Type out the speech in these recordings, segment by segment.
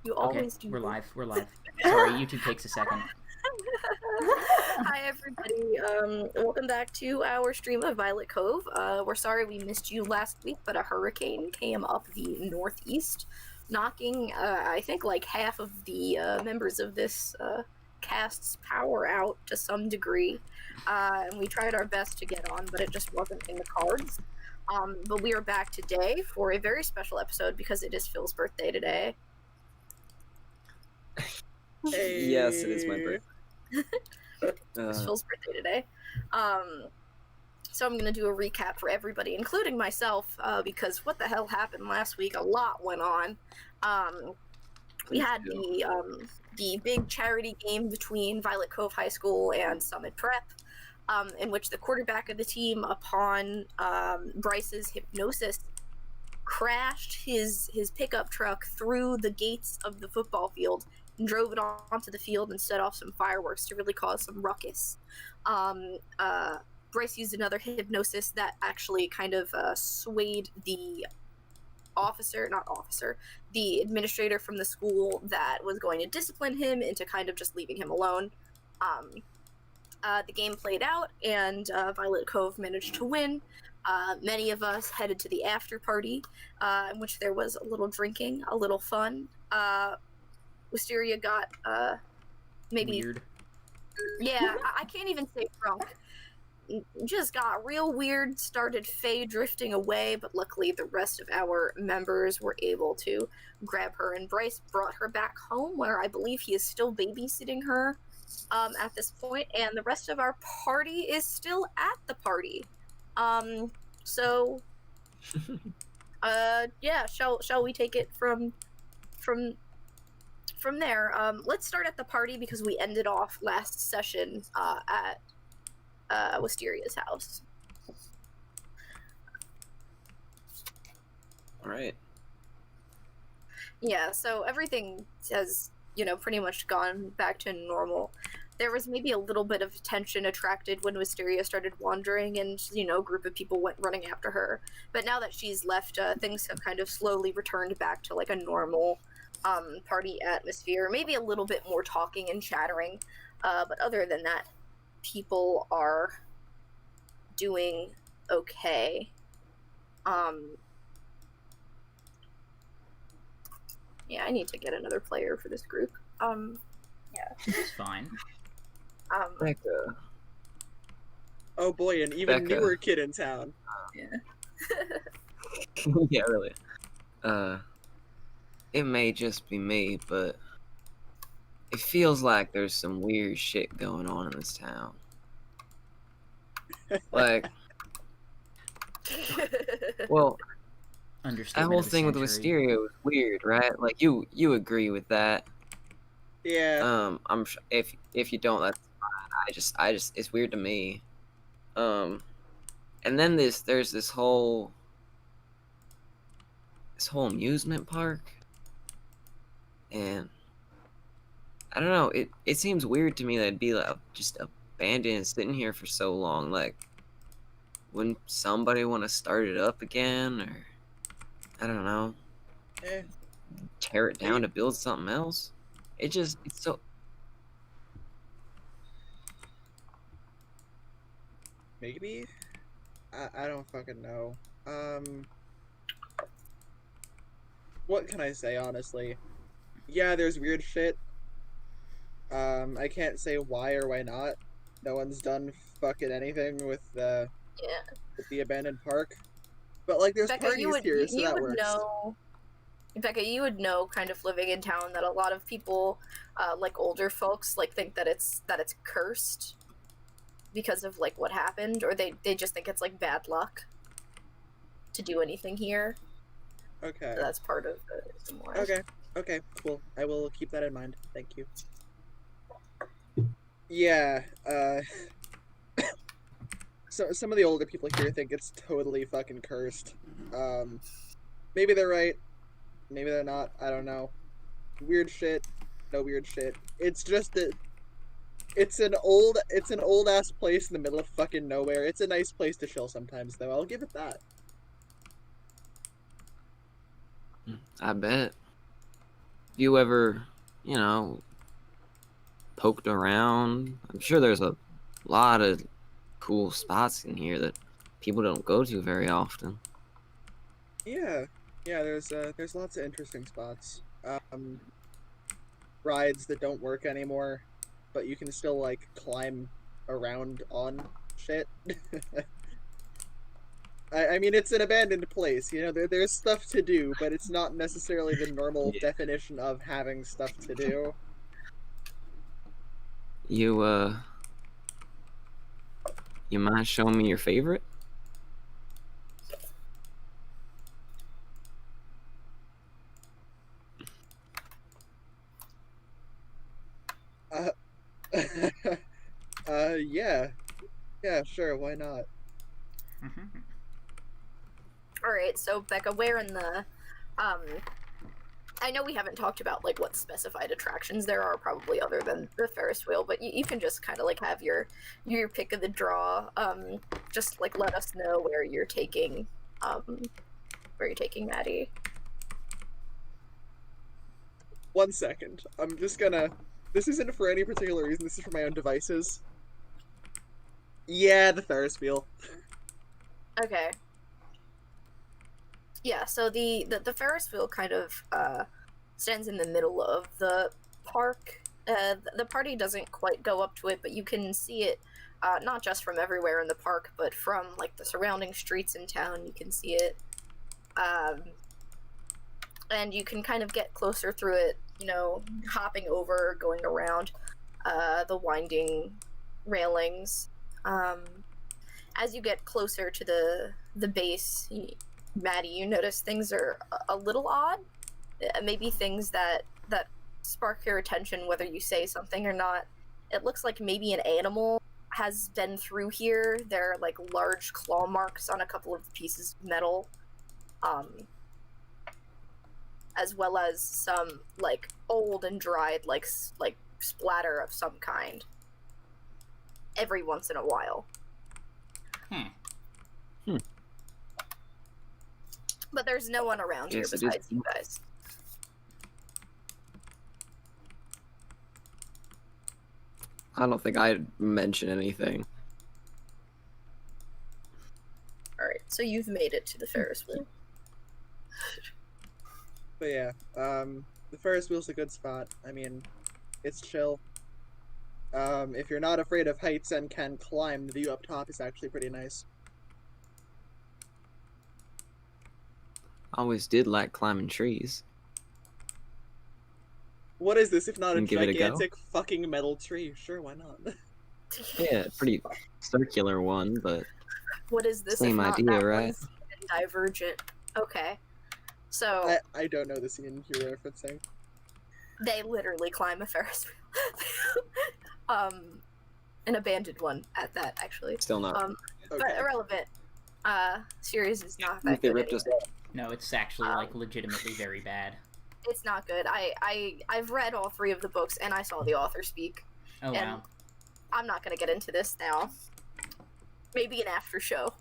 You Okay, always do. we're live. We're live. Sorry, YouTube takes a second. Hi everybody. Welcome back to our stream of Violet Cove. We're sorry we missed you last week, but a hurricane came up the northeast, knocking I think like half of the members of this cast's power out to some degree. And we tried our best to get on, but it just wasn't in the cards. But we are back today for a very special episode because it is Phil's birthday today. Hey. Yes, it is my birthday. It's Phil's birthday today. So I'm going to do a recap for everybody, including myself, because what the hell happened last week? A lot went on. We had the big charity game between Violet Cove High School and Summit Prep, in which the quarterback of the team, upon Bryce's hypnosis, crashed his pickup truck through the gates of the football field and drove it onto the field and set off some fireworks to really cause some ruckus. Bryce used another hypnosis that actually kind of swayed the the administrator from the school that was going to discipline him into kind of just leaving him alone. The game played out, and Violet Cove managed to win. Many of us headed to the after party, in which there was a little drinking, a little fun. Wisteria got maybe Weird. Yeah, I can't even say drunk. Just got real weird, started Faye drifting away, but luckily the rest of our members were able to grab her, and Bryce brought her back home, where I believe he is still babysitting her at this point, and the rest of our party is still at the party. Yeah, shall we take it from there? Let's start at the party because we ended off last session at Wisteria's house. All right. Yeah, so everything has, pretty much gone back to normal. There was maybe a little bit of tension attracted when Wisteria started wandering and, a group of people went running after her. But now that she's left, things have kind of slowly returned back to, like, a normal party atmosphere. Maybe a little bit more talking and chattering. But other than that, people are doing okay. Yeah, I need to get another player for this group. Yeah. It's fine. Becca. Oh boy, an even Becca. newer kid in town. Yeah. Yeah, really. It may just be me, but it feels like there's some weird shit going on in this town. Like, well, that Understatement whole of the thing with century. Wisteria was weird, right? Like, you agree with that. Yeah. I'm sure if you don't, that's fine. I just it's weird to me. And then there's this whole amusement park, and I don't know, it seems weird to me that it'd be like just abandoned, sitting here for so long. Like, wouldn't somebody want to start it up again, or I don't know, tear it down to build something else? It's so. Maybe? I don't fucking know. What can I say, honestly? Yeah, there's weird shit. I can't say why or why not. No one's done fucking anything with the abandoned park. But, like, there's Becca, parties here, so that works. Becca, you would know, kind of living in town, that a lot of people, like older folks, like think that it's cursed because of like what happened, or they just think it's like bad luck to do anything here. Okay. So that's part of it. Okay, cool. I will keep that in mind. Thank you. Yeah, so some of the older people here think it's totally fucking cursed. Maybe they're right. Maybe they're not. I don't know. Weird shit. No weird shit. It's just that it's an old ass place in the middle of fucking nowhere. It's a nice place to chill sometimes, though. I'll give it that. I bet. you ever, you know, poked around? I'm sure there's a lot of cool spots in here that people don't go to very often. Yeah, yeah. There's lots of interesting spots. Rides that don't work anymore, but you can still like climb around on shit. I mean, it's an abandoned place. You know, there's stuff to do, but it's not necessarily the normal Yeah. definition of having stuff to do. You you mind showing me your favorite? Uh, yeah, yeah, sure, why not? Mhm. All right, so Becca, where in the I know we haven't talked about like what specified attractions there are, probably other than the Ferris wheel, but you can just kind of like have your pick of the draw. Just like let us know where you're taking Maddie. 1 second. I'm just gonna. This isn't for any particular reason. This is for my own devices. Yeah, the Ferris wheel. Okay. Yeah, so the Ferris wheel kind of stands in the middle of the park. The party doesn't quite go up to it, but you can see it not just from everywhere in the park, but from like the surrounding streets in town. You can see it, um, and you can kind of get closer through it. You know, hopping over, going around the winding railings. As you get closer to the base, Maddie, you notice things are a little odd. Maybe things that spark your attention, whether you say something or not. It looks like maybe an animal has been through here. There are like large claw marks on a couple of pieces of metal, as well as some like old and dried like splatter of some kind. Every once in a while. But there's no one around here Yes, it is. besides you guys. I don't think I'd mention anything. Alright, so you've made it to the Ferris wheel. But yeah, the Ferris wheel's a good spot. I mean, it's chill. If you're not afraid of heights and can climb, the view up top is actually pretty nice. I always did like climbing trees. What is this if not a And give it a go? gigantic fucking metal tree? Sure, why not? Yeah, pretty circular one, but What is this same if not idea, that right? one scene in Divergent? Okay. So I don't know the scene you're referencing. they literally climb a Ferris wheel. An abandoned one at that, actually. still not. Okay. But irrelevant. Series is not that They good. ripped us Anyway. off. No, it's actually like legitimately very bad. It's not good. I've read all 3 of the books and I saw the author speak. Oh And wow. I'm not gonna get into this now. Maybe an after show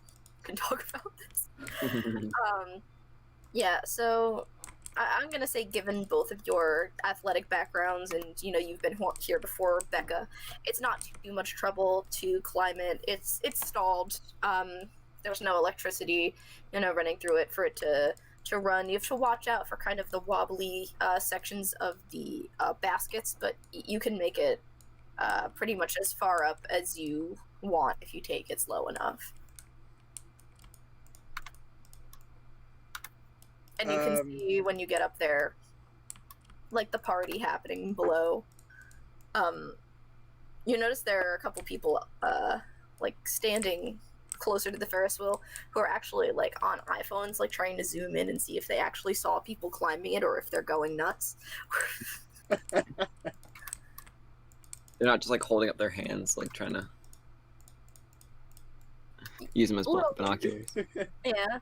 can talk about this. Yeah, so I'm gonna say, given both of your athletic backgrounds and you know you've been here before, Becca, it's not too much trouble to climb it. It's stalled. There's no electricity, you know, running through it for it to run. You have to watch out for kind of the wobbly sections of the baskets, but you can make it pretty much as far up as you want if you take it slow enough. And you can see when you get up there, like the party happening below. You notice there are a couple people, like standing closer to the Ferris wheel who are actually like on iPhones, like trying to zoom in and see if they actually saw people climbing it or if they're going nuts. They're not just like holding up their hands, like trying to use them as Well, binoculars. Yeah.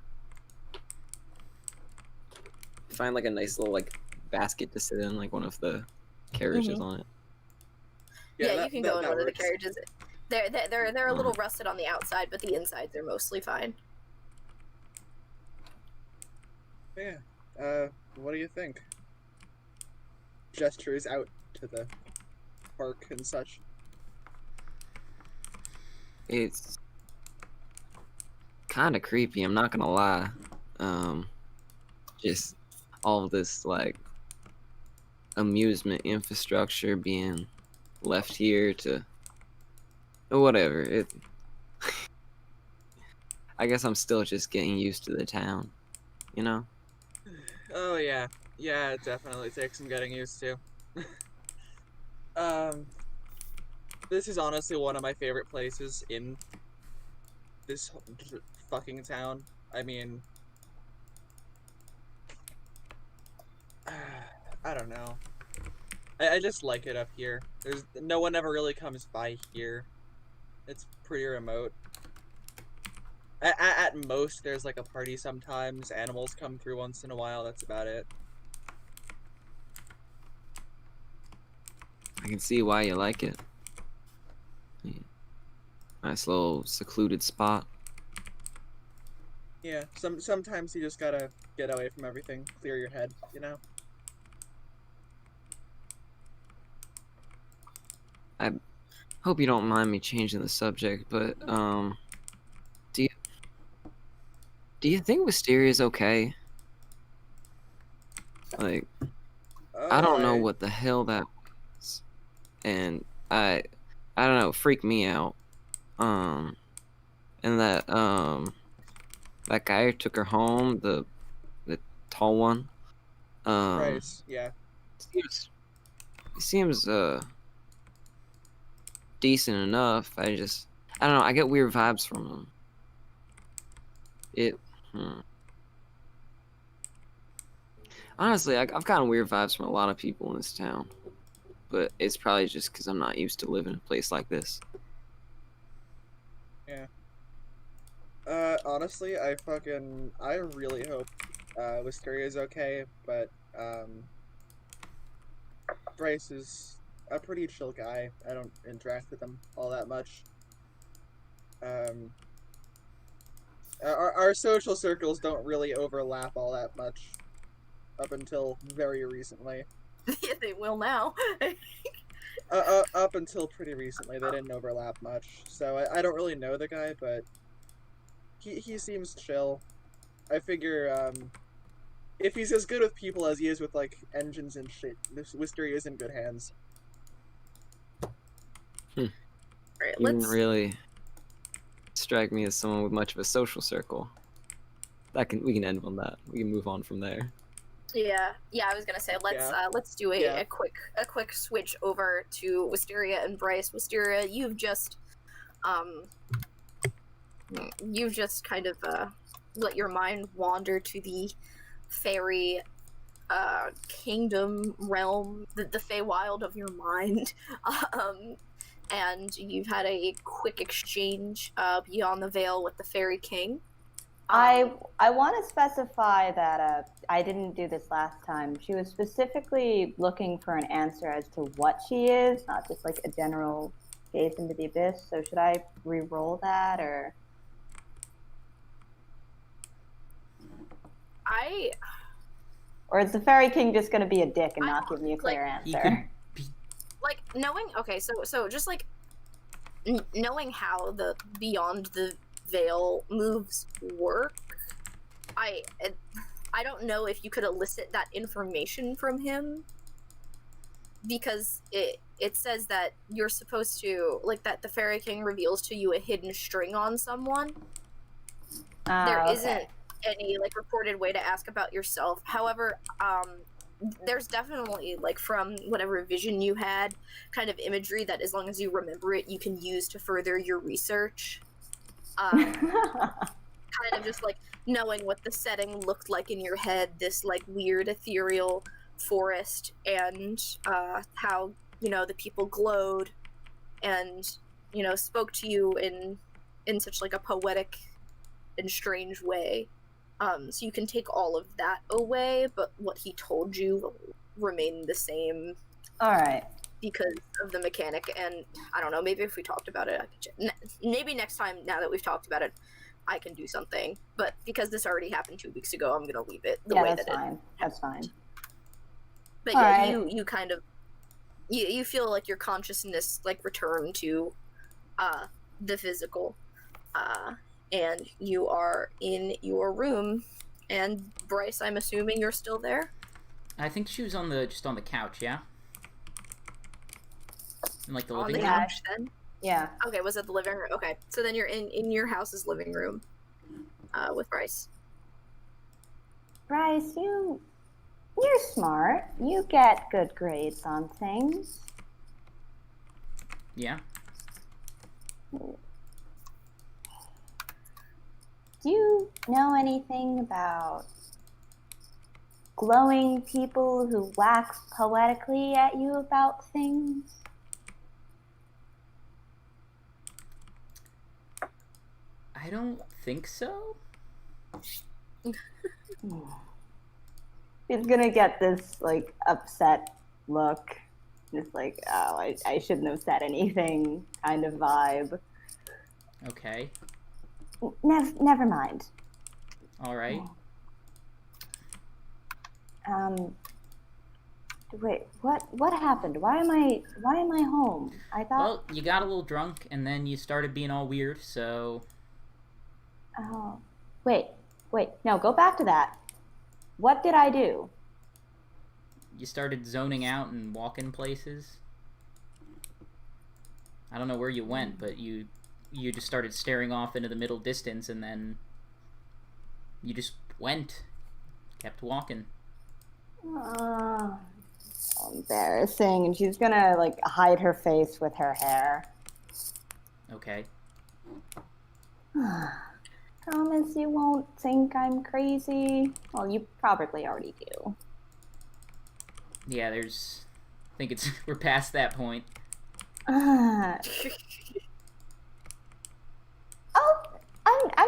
Find like a nice little like basket to sit in, like one of the carriages on it. Yeah, you can go in one of the works. carriages. They're a little rusted on the outside, but the insides are mostly fine. Yeah. What do you think? gestures out to the park and such. It's kind of creepy, I'm not gonna lie. Just all this, like, amusement infrastructure being left here to whatever. I guess I'm still just getting used to the town, you know? Oh yeah, yeah, it definitely takes some getting used to. um, this is honestly one of my favorite places in this fucking town. I mean, I don't know. I just like it up here. There's no one ever really comes by here. It's pretty remote. At most, there's like a party sometimes. Animals come through once in a while. That's about it. I can see why you like it. Nice little secluded spot. Yeah, sometimes you just gotta get away from everything, clear your head, you know? I hope you don't mind me changing the subject, but do you think Wisteria's okay? Like, I don't know what the hell that was, and I don't know, it freaked me out. And that guy who took her home, the tall one. Price, yeah. Seems decent enough. I don't know. I get weird vibes from him. Honestly, I've gotten weird vibes from a lot of people in this town, but it's probably just because I'm not used to living in a place like this. Yeah. Honestly, I really hope Wisteria's okay, but Bryce is a pretty chill guy. I don't interact with him all that much. Our social circles don't really overlap all that much up until very recently. Yeah, they will now. Up until pretty recently, they didn't overlap much. So I don't really know the guy, but he seems chill. I figure if he's as good with people as he is with like engines and shit, this Wisteria is in good hands. Right, You didn't really strike me as someone with much of a social circle. We can end on that. We can move on from there. Yeah, I was gonna say let's do a quick switch over to Wisteria and Bryce. Wisteria, you've just kind of let your mind wander to the fairy kingdom realm, the Feywild of your mind, and you've had a quick exchange beyond the veil with the fairy king. I want to specify that I didn't do this last time. She was specifically looking for an answer as to what she is, not just like a general gaze into the abyss. So should I re-roll that, or? Or is the Fairy King just going to be a dick and not give me a clear answer? Like, knowing... Okay, so just, like, knowing how the Beyond the Veil moves work, I don't know if you could elicit that information from him, because it says that you're supposed to, like, that the Fairy King reveals to you a hidden string on someone. There isn't any, like, reported way to ask about yourself. However, there's definitely, like, from whatever vision you had, kind of imagery that as long as you remember it, you can use to further your research. Kind of just, like, knowing what the setting looked like in your head, this, like, weird ethereal forest, and how, you know, the people glowed and, you know, spoke to you in such, like, a poetic and strange way. So you can take all of that away, but what he told you will remain the same. All right. Because of the mechanic, and I don't know, maybe if we talked about it, maybe next time, now that we've talked about it, I can do something. But because this already happened 2 weeks ago, I'm gonna leave it the way that's that fine. it That's fine. But All yeah, right. you kind of you feel like your consciousness like return to the physical, and you are in your room. And Bryce, I'm assuming you're still there. I think she was just on the couch, yeah? In like the On living the room? couch then. Yeah. Okay, was it the living room? Okay, so then you're in your house's living room, with Bryce. Bryce, you're smart. You get good grades on things. Yeah. Do you know anything about glowing people who wax poetically at you about things? I don't think so. He's gonna get this like upset look. Just like, oh, I shouldn't have said anything kind of vibe. Okay. Never mind. All right. Wait, what happened? Why am I home? I thought. Well, you got a little drunk, and then you started being all weird, so... Oh, wait, no, go back to that. What did I do? You started zoning out and walking places. I don't know where you went, but you just started staring off into the middle distance, and then you just went. Kept walking. So embarrassing. And she's gonna like hide her face with her hair. Okay. Promise you won't think I'm crazy. Well, you probably already do. Yeah, I think we're past that point. I'm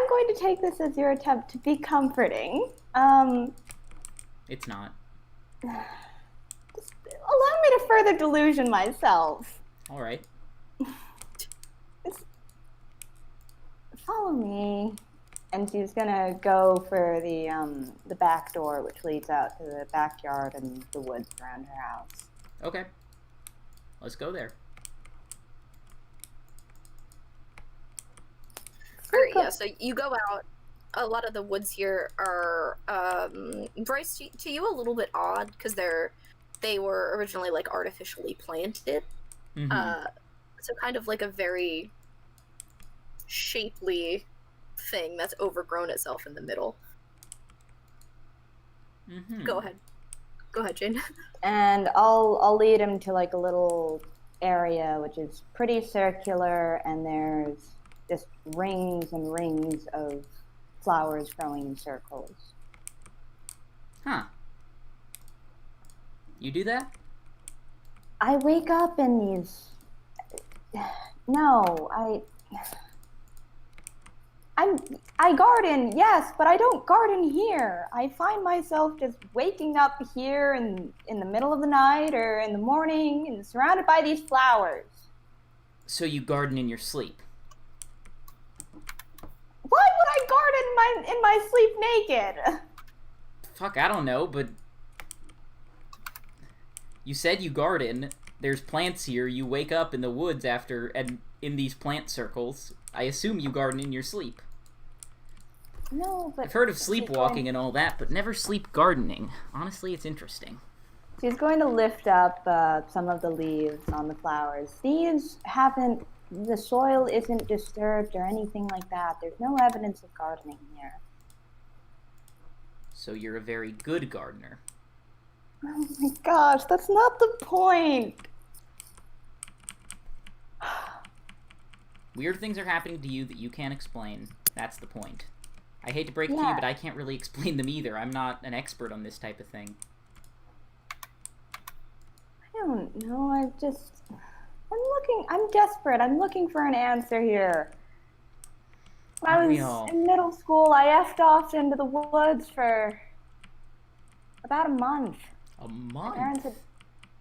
going to take this as your attempt to be comforting. It's not. Just allow me to further delusion myself. All right. Follow me. And she's gonna go for the back door, which leads out to the backyard and the woods around her house. Okay. Let's go there. Alright, yeah, so you go out. A lot of the woods here are, Bryce, to you a little bit odd, because they were originally, like, artificially planted. Mm-hmm. So kind of like a very shapely thing that's overgrown itself in the middle. Mm-hmm. Go ahead, Jane. And I'll lead him to like a little area which is pretty circular, and there's just rings and rings of flowers growing in circles. Huh. You do that? I wake up in these. No, I garden, yes, but I don't garden here. I find myself just waking up here in the middle of the night or in the morning and surrounded by these flowers. So you garden in your sleep? Why would I garden in my sleep naked? Fuck, I don't know, but you said you garden. There's plants here. You wake up in the woods and in these plant circles. I assume you garden in your sleep. No, but I've heard of sleepwalking and all that, but never sleep gardening. Honestly, it's interesting. she's going to lift up some of the leaves on the flowers. The soil isn't disturbed or anything like that. There's no evidence of gardening here. So you're a very good gardener. Oh my gosh, that's not the point. Weird things are happening to you that you can't explain. That's the point. I hate to break it to you, Yeah. but I can't really explain them either. I'm not an expert on this type of thing. I don't know. I'm desperate. I'm looking for an answer here. When I Aren't we was all? in middle school, I effed off into the woods for about a month. A month?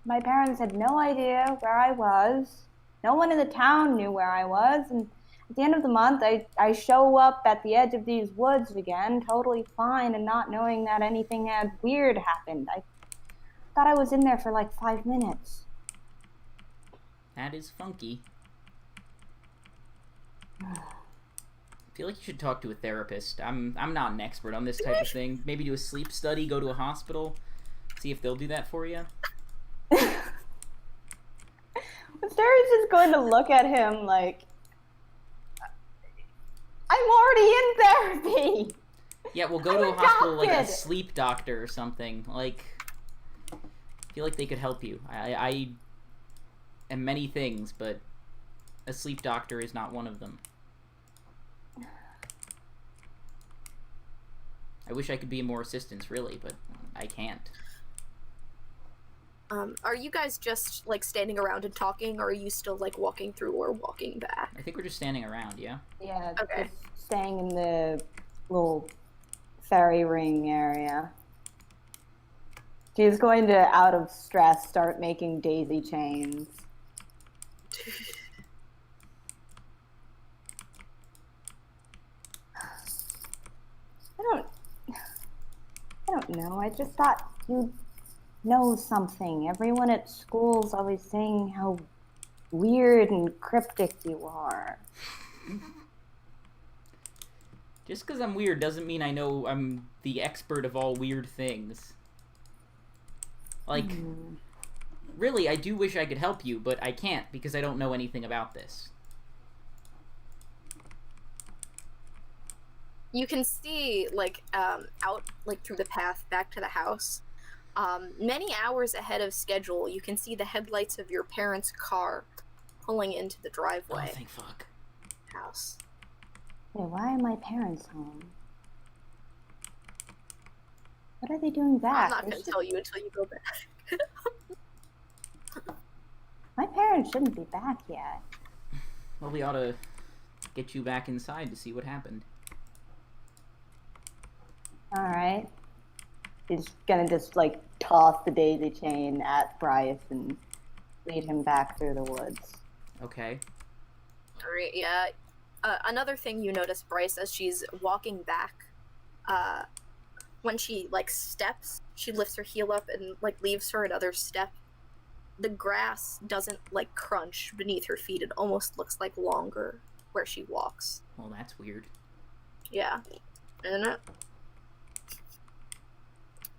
My parents had no idea where I was. No one in the town knew where I was, and at the end of the month, I show up at the edge of these woods again, totally fine and not knowing that anything had weird happened. thought I was in there for like 5 minutes. That is funky. I feel like you should talk to a therapist. I'm not an expert on this type of thing. Maybe do a sleep study, go to a hospital, see if they'll do that for you. Sarah's just going to look at him like, I'm already in therapy. Yeah, we'll go to a hospital, like a sleep doctor or something. Like, I feel like they could help you. I am many things, but a sleep doctor is not one of them. I wish I could be more assistance, really, but I can't. Are you guys just, like, standing around and talking, or are you still, like, walking through or walking back? I think we're just standing around, yeah? Yeah, Okay. just staying in the little fairy ring area. She's going to, out of stress, start making daisy chains. I don't know. I just thought you'd know something. Everyone at school's always saying how weird and cryptic you are. Just because I'm weird doesn't mean I know I'm the expert of all weird things. Like, really, I do wish I could help you, but I can't because I don't know anything about this. You can see, like, out, like, through the path back to the house. Many hours ahead of schedule, you can see the headlights of your parents' car pulling into the driveway. Oh, thank fuck. House. Hey, why are my parents home? What are they doing back? I'm not going to tell you until you go back. My parents shouldn't be back yet. Well, we ought to get you back inside to see what happened. Alright. He's gonna just, like, toss the daisy chain at Bryce and lead him back through the woods. Okay. Alright, yeah. Another thing you notice, Bryce, as she's walking back, when she, like, steps, she lifts her heel up and, like, leaves her another step. The grass doesn't, like, crunch beneath her feet. It almost looks like longer where she walks. Well, that's weird. Yeah. Isn't it?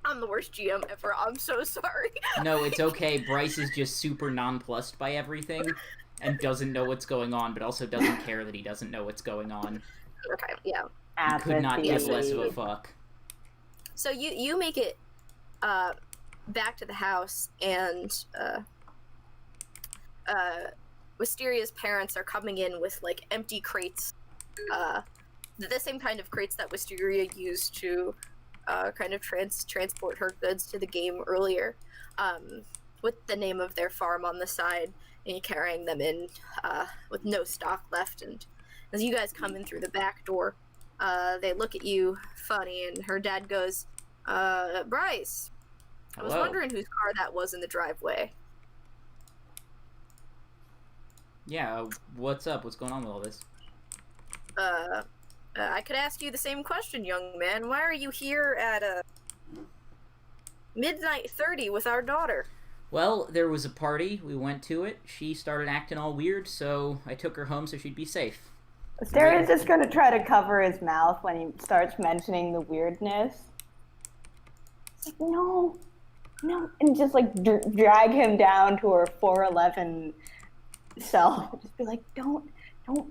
I'm the worst GM ever. I'm so sorry. No, it's okay. Bryce is just super nonplussed by everything and doesn't know what's going on, but also doesn't care that he doesn't know what's going on. Okay, yeah. He could not give less of a fuck. So you make it back to the house, and Wisteria's parents are coming in with, like, empty crates. The same kind of crates that Wisteria used to kind of transport her goods to the game earlier, with the name of their farm on the side, and carrying them in with no stock left. And as you guys come in through the back door, they look at you funny, and her dad goes, Bryce, I was Hello. wondering whose car that was in the driveway. Yeah, what's up? What's going on with all this? I could ask you the same question, young man. Why are you here at midnight 30 with our daughter? Well, there was a party. We went to it. She started acting all weird, so I took her home so she'd be safe. Asteria's just gonna try to cover his mouth when he starts mentioning the weirdness. It's like, no, and just, like, drag him down to her 4'11" self. Just be like, don't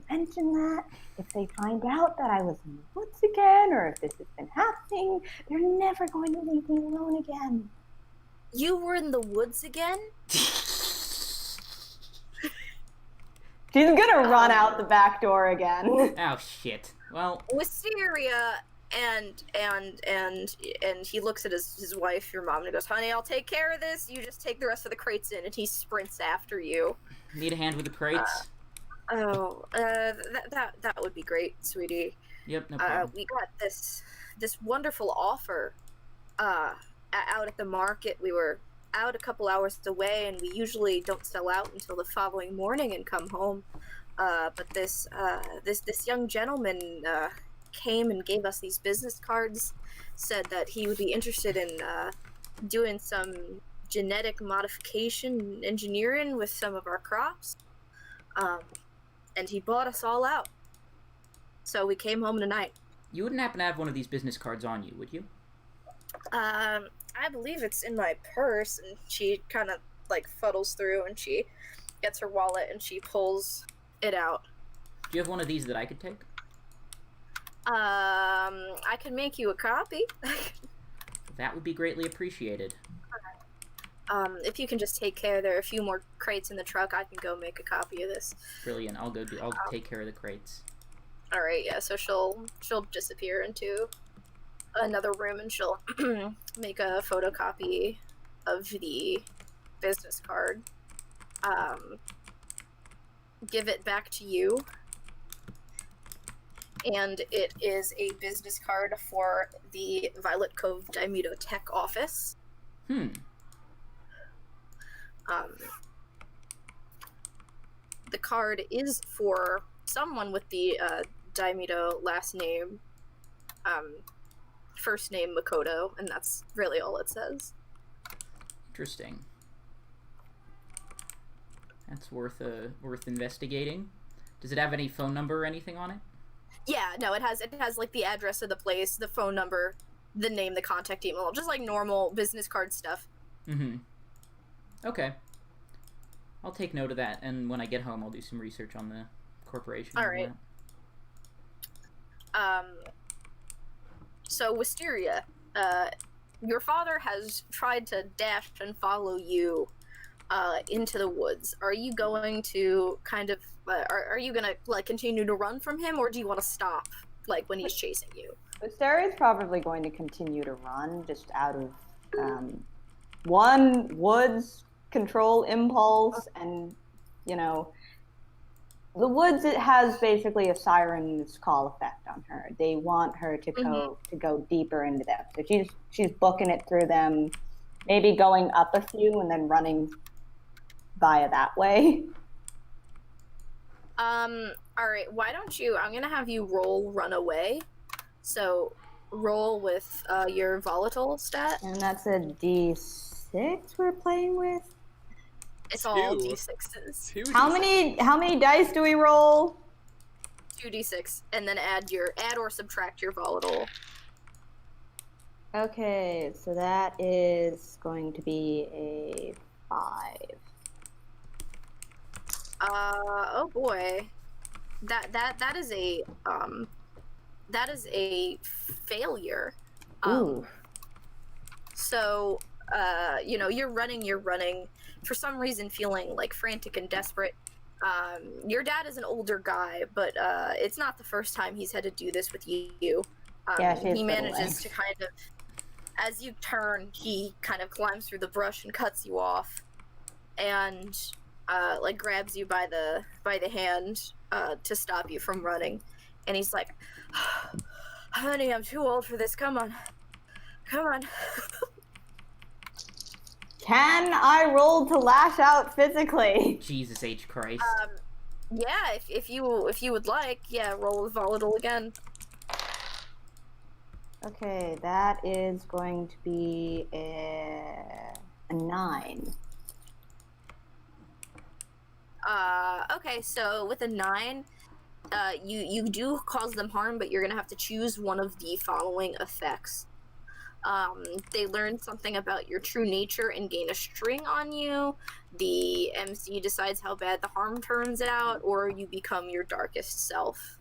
mention that. If they find out that I was in the woods again, or if this has been happening, they're never going to leave me alone again. You were in the woods again? She's gonna run out the back door again. Oh, shit. Well, Wisteria and he looks at his wife, your mom, and he goes, honey, I'll take care of this. You just take the rest of the crates in, and he sprints after you. need a hand with the crates? That would be great, sweetie. Yep, no problem. We got this wonderful offer out at the market. We were out a couple hours away, and we usually don't sell out until the following morning and come home. But this young gentleman came and gave us these business cards, said that he would be interested in doing some genetic modification engineering with some of our crops. And he bought us all out. So we came home tonight. You wouldn't happen to have one of these business cards on you, would you? I believe it's in my purse, and she kind of like fuddles through, and she gets her wallet and she pulls it out. Do you have one of these that I could take? I can make you a copy. That would be greatly appreciated. If you can just take care, there are a few more crates in the truck. I can go make a copy of this. Brilliant. I'll take care of the crates. All right, yeah. So she'll disappear into another room, and she'll make a photocopy of the business card. Give it back to you, and it is a business card for the Violet Cove Daimito Tech office. The card is for someone with the Daimito last name, first name Makoto, and that's really all it says. Interesting. That's worth investigating. Does it have any phone number or anything on it? Yeah, no, it has like the address of the place, the phone number, the name, the contact email, just like normal business card stuff. Mm-hmm. Okay. I'll take note of that, and when I get home, I'll do some research on the corporation. All right. So, Wisteria, your father has tried to dash and follow you into the woods. Are you going to kind of, are you gonna like continue to run from him, or do you want to stop, like when he's chasing you? Wisteria is probably going to continue to run, just out of one, woods control impulse, and the woods, it has basically a siren's call effect on her. They want her to go deeper into them, so she's booking it through them, maybe going up a few and then running via that way. All right, why don't you, I'm gonna have you roll run away. So roll with your volatile stat. And that's a D6 we're playing with. It's all D6s. How many dice do we roll? 2d6, and then add or subtract your volatile. Okay, so that is going to be a 5. Oh boy, that is a failure. Ooh. So you're running for some reason, feeling like frantic and desperate. Your dad is an older guy, but it's not the first time he's had to do this with you. He manages to kind of, as you turn, he kind of climbs through the brush and cuts you off, and like grabs you by the hand to stop you from running. And he's like, "Honey, I'm too old for this. Come on." Can I roll to lash out physically? Jesus H. Christ. Yeah, if you would like, yeah, roll with volatile again. Okay, that is going to be a 9. Okay, so with a 9, you do cause them harm, but you're gonna have to choose one of the following effects. They learn something about your true nature and gain a string on you. The MC decides how bad the harm turns out, or you become your darkest self.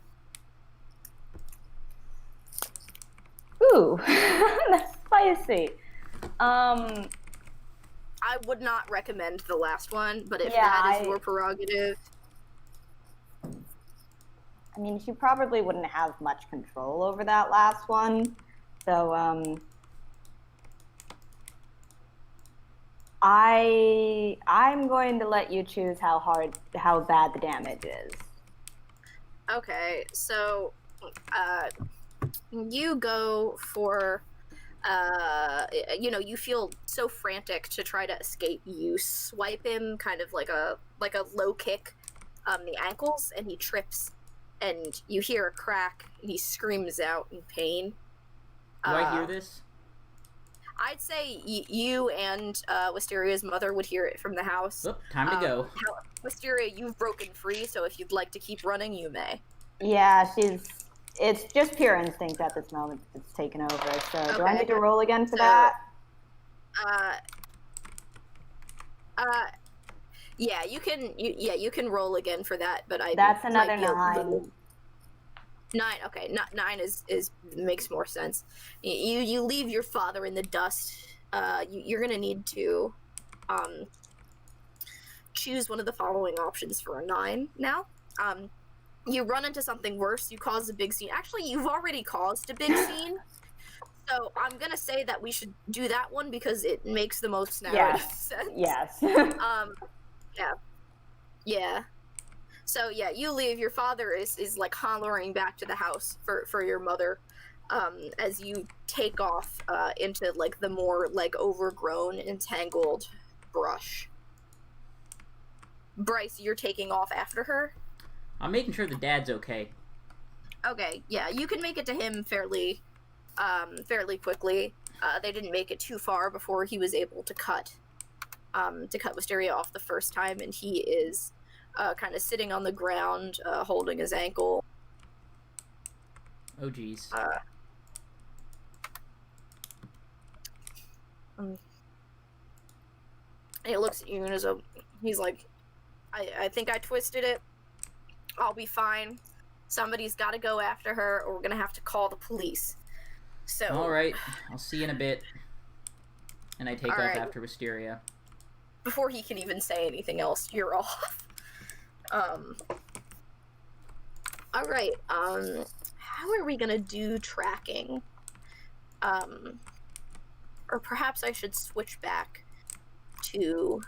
Ooh, that's spicy. I would not recommend the last one, but if Yeah, that is your prerogative. I mean, she probably wouldn't have much control over that last one, so I'm going to let you choose how bad the damage is. Okay, so you go for you feel so frantic to try to escape. You swipe him kind of like a low kick the ankles, and he trips, and you hear a crack, and he screams out in pain. Do I hear this? I'd say you and Wisteria's mother would hear it from the house. Oop, time to go. Wisteria, you've broken free, so if you'd like to keep running, you may. Yeah, it's just pure instinct at this moment. It's taken over. So do I need to roll again for that? Yeah, you can roll again for that, but That's another 9. 9, okay. 9 is makes more sense. You leave your father in the dust. You're gonna need to choose one of the following options for a 9 now. You run into something worse, you cause a big scene. Actually, you've already caused a big scene. So I'm gonna say that we should do that one because it makes the most narrative sense. Yes. Yeah. So yeah, you leave. Your father is like hollering back to the house for your mother, as you take off into like the more like overgrown, entangled brush. Bryce, you're taking off after her? I'm making sure the dad's okay. Okay, yeah, you can make it to him fairly quickly. They didn't make it too far before he was able to cut Wisteria off the first time, and he is kind of sitting on the ground, holding his ankle. Oh, geez. He looks at you and he's like, I think I twisted it. I'll be fine. Somebody's got to go after her, or we're gonna have to call the police. So. All right, I'll see you in a bit. And I take off right. after Wisteria. Before he can even say anything else, you're off. All right. How are we gonna do tracking? Or perhaps I should switch back to.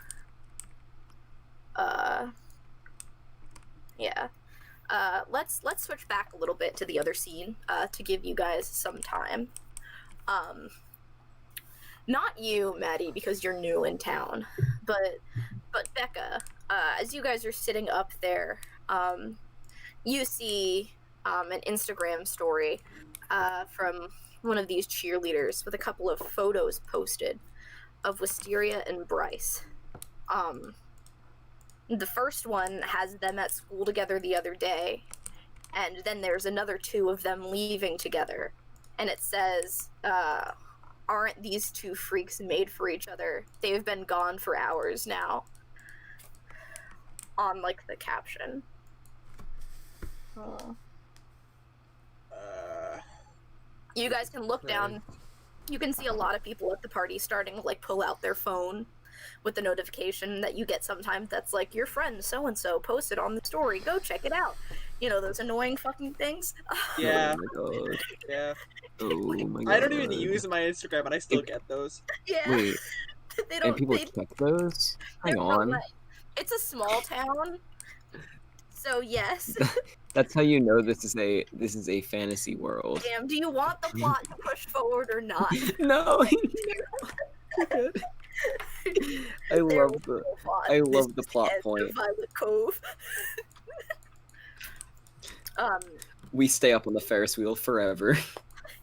Yeah. Let's switch back a little bit to the other scene to give you guys some time. Not you, Maddie, because you're new in town, but Becca, as you guys are sitting up there, you see an Instagram story from one of these cheerleaders with a couple of photos posted of Wisteria and Bryce. The first one has them at school together the other day, and then there's another 2 of them leaving together, and it says, aren't these 2 freaks made for each other? They've been gone for hours now. On, like, the caption. You guys can look down. You can see a lot of people at the party starting to, like, pull out their phone with the notification that you get sometimes that's like, your friend so-and-so posted on the story, go check it out. You know, those annoying fucking things. Yeah. Oh my god. Yeah. Oh my god. I don't even use my Instagram, and I still get those. Yeah. Wait. They don't, And people check those? Hang on. It's a small town. So yes. That's how you know this is a fantasy world. Damn, do you want the plot to push forward or not? No. I love the plot point. Violet Cove. We stay up on the Ferris wheel forever.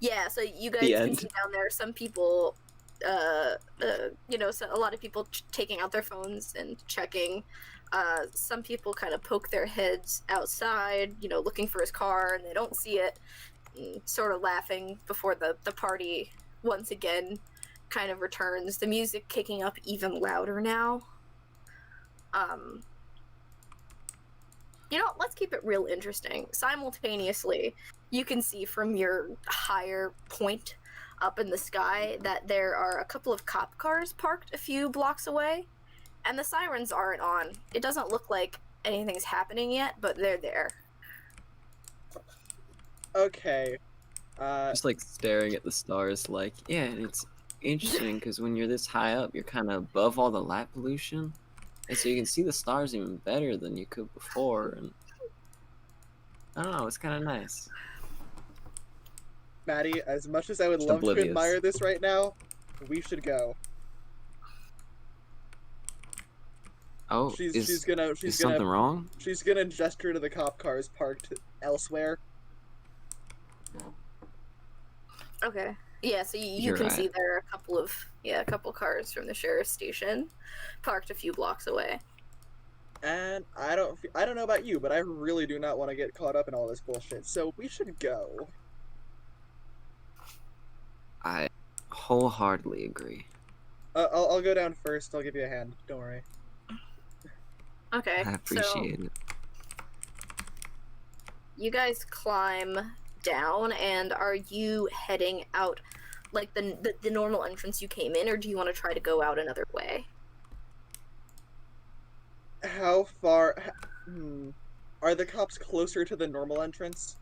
Yeah, so you guys The can end. see down there some people, you know, so a lot of people taking out their phones and checking. Some people kind of poke their heads outside, you know, looking for his car, and they don't see it, sort of laughing before the party once again kind of returns, the music kicking up even louder now. You know, let's keep it real interesting. Simultaneously, you can see from your higher point up in the sky that there are a couple of cop cars parked a few blocks away, and the sirens aren't on. It doesn't look like anything's happening yet, but they're there. Okay. Just like staring at the stars, like, yeah, and it's interesting because when you're this high up, you're kind of above all the light pollution, and so you can see the stars even better than you could before. And I don't know, it's kind of nice. Maddie, as much as I would Just love oblivious. to admire this right now, we should go. Oh, She's is something gonna wrong? she's gonna gesture to the cop cars parked elsewhere. Okay. Yeah, so you You're can right. see there are a couple cars from the sheriff's station parked a few blocks away. And I don't know about you, but I really do not want to get caught up in all this bullshit. So we should go. I wholeheartedly agree. I'll go down first. I'll give you a hand. Don't worry. Okay, I so appreciate it. you guys climb down, and are you heading out like the normal entrance you came in, or do you want to try to go out another way? How far? Are the cops closer to the normal entrance?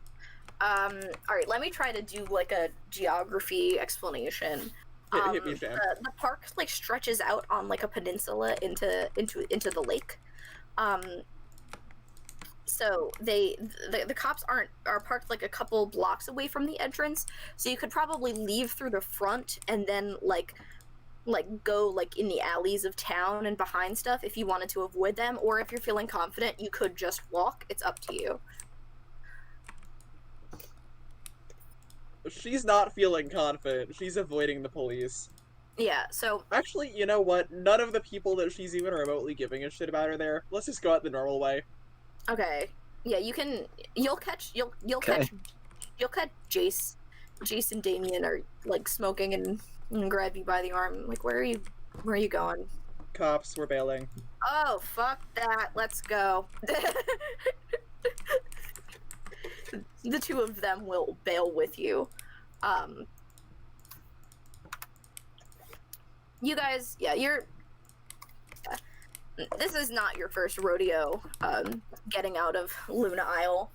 All right, let me try to do like a geography explanation. Hit me, Shan. The park like stretches out on like a peninsula into the lake. So the cops are parked like a couple blocks away from the entrance, so you could probably leave through the front and then like go like in the alleys of town and behind stuff if you wanted to avoid them, or if you're feeling confident you could just walk. It's up to you. She's not feeling confident. She's avoiding the police. Yeah, so Actually, you know what? None of the people that she's even remotely giving a shit about are there. Let's just go out the normal way. okay. Yeah, you'll catch Okay. Jace. Jace and Damien are like smoking and grab you by the arm. Like, where are you going? Cops, we're bailing. Oh, fuck that. Let's go. The two of them will bail with you. You guys, this is not your first rodeo, getting out of Luna Isle.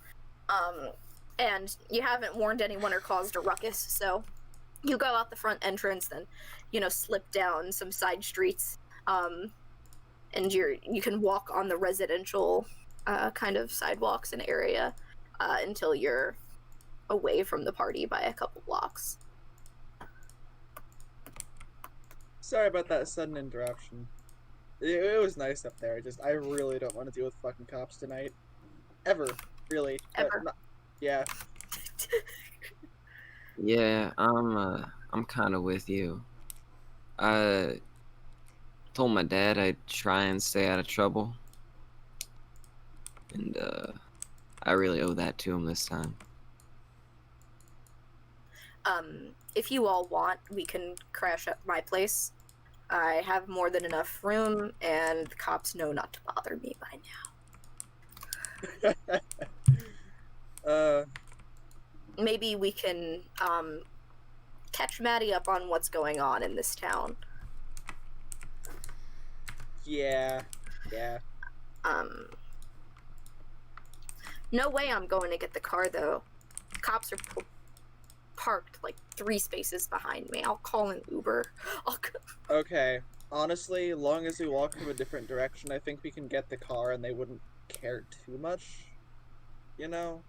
And you haven't warned anyone or caused a ruckus, so you go out the front entrance, then, slip down some side streets, and you can walk on the residential, kind of sidewalks and area, until you're away from the party by a couple blocks. Sorry about that sudden interruption. It was nice up there. I really don't want to deal with fucking cops tonight. Ever, really. Ever. Yeah. Yeah, I'm kind of with you. I told my dad I'd try and stay out of trouble, and I really owe that to him this time. If you all want, we can crash at my place. I have more than enough room, and the cops know not to bother me by now. Maybe we can catch Maddie up on what's going on in this town. Yeah. No way I'm going to get the car, though. Cops are parked like 3 spaces behind me. I'll call an Uber. Okay. Honestly, long as we walk from a different direction, I think we can get the car and they wouldn't care too much. You know?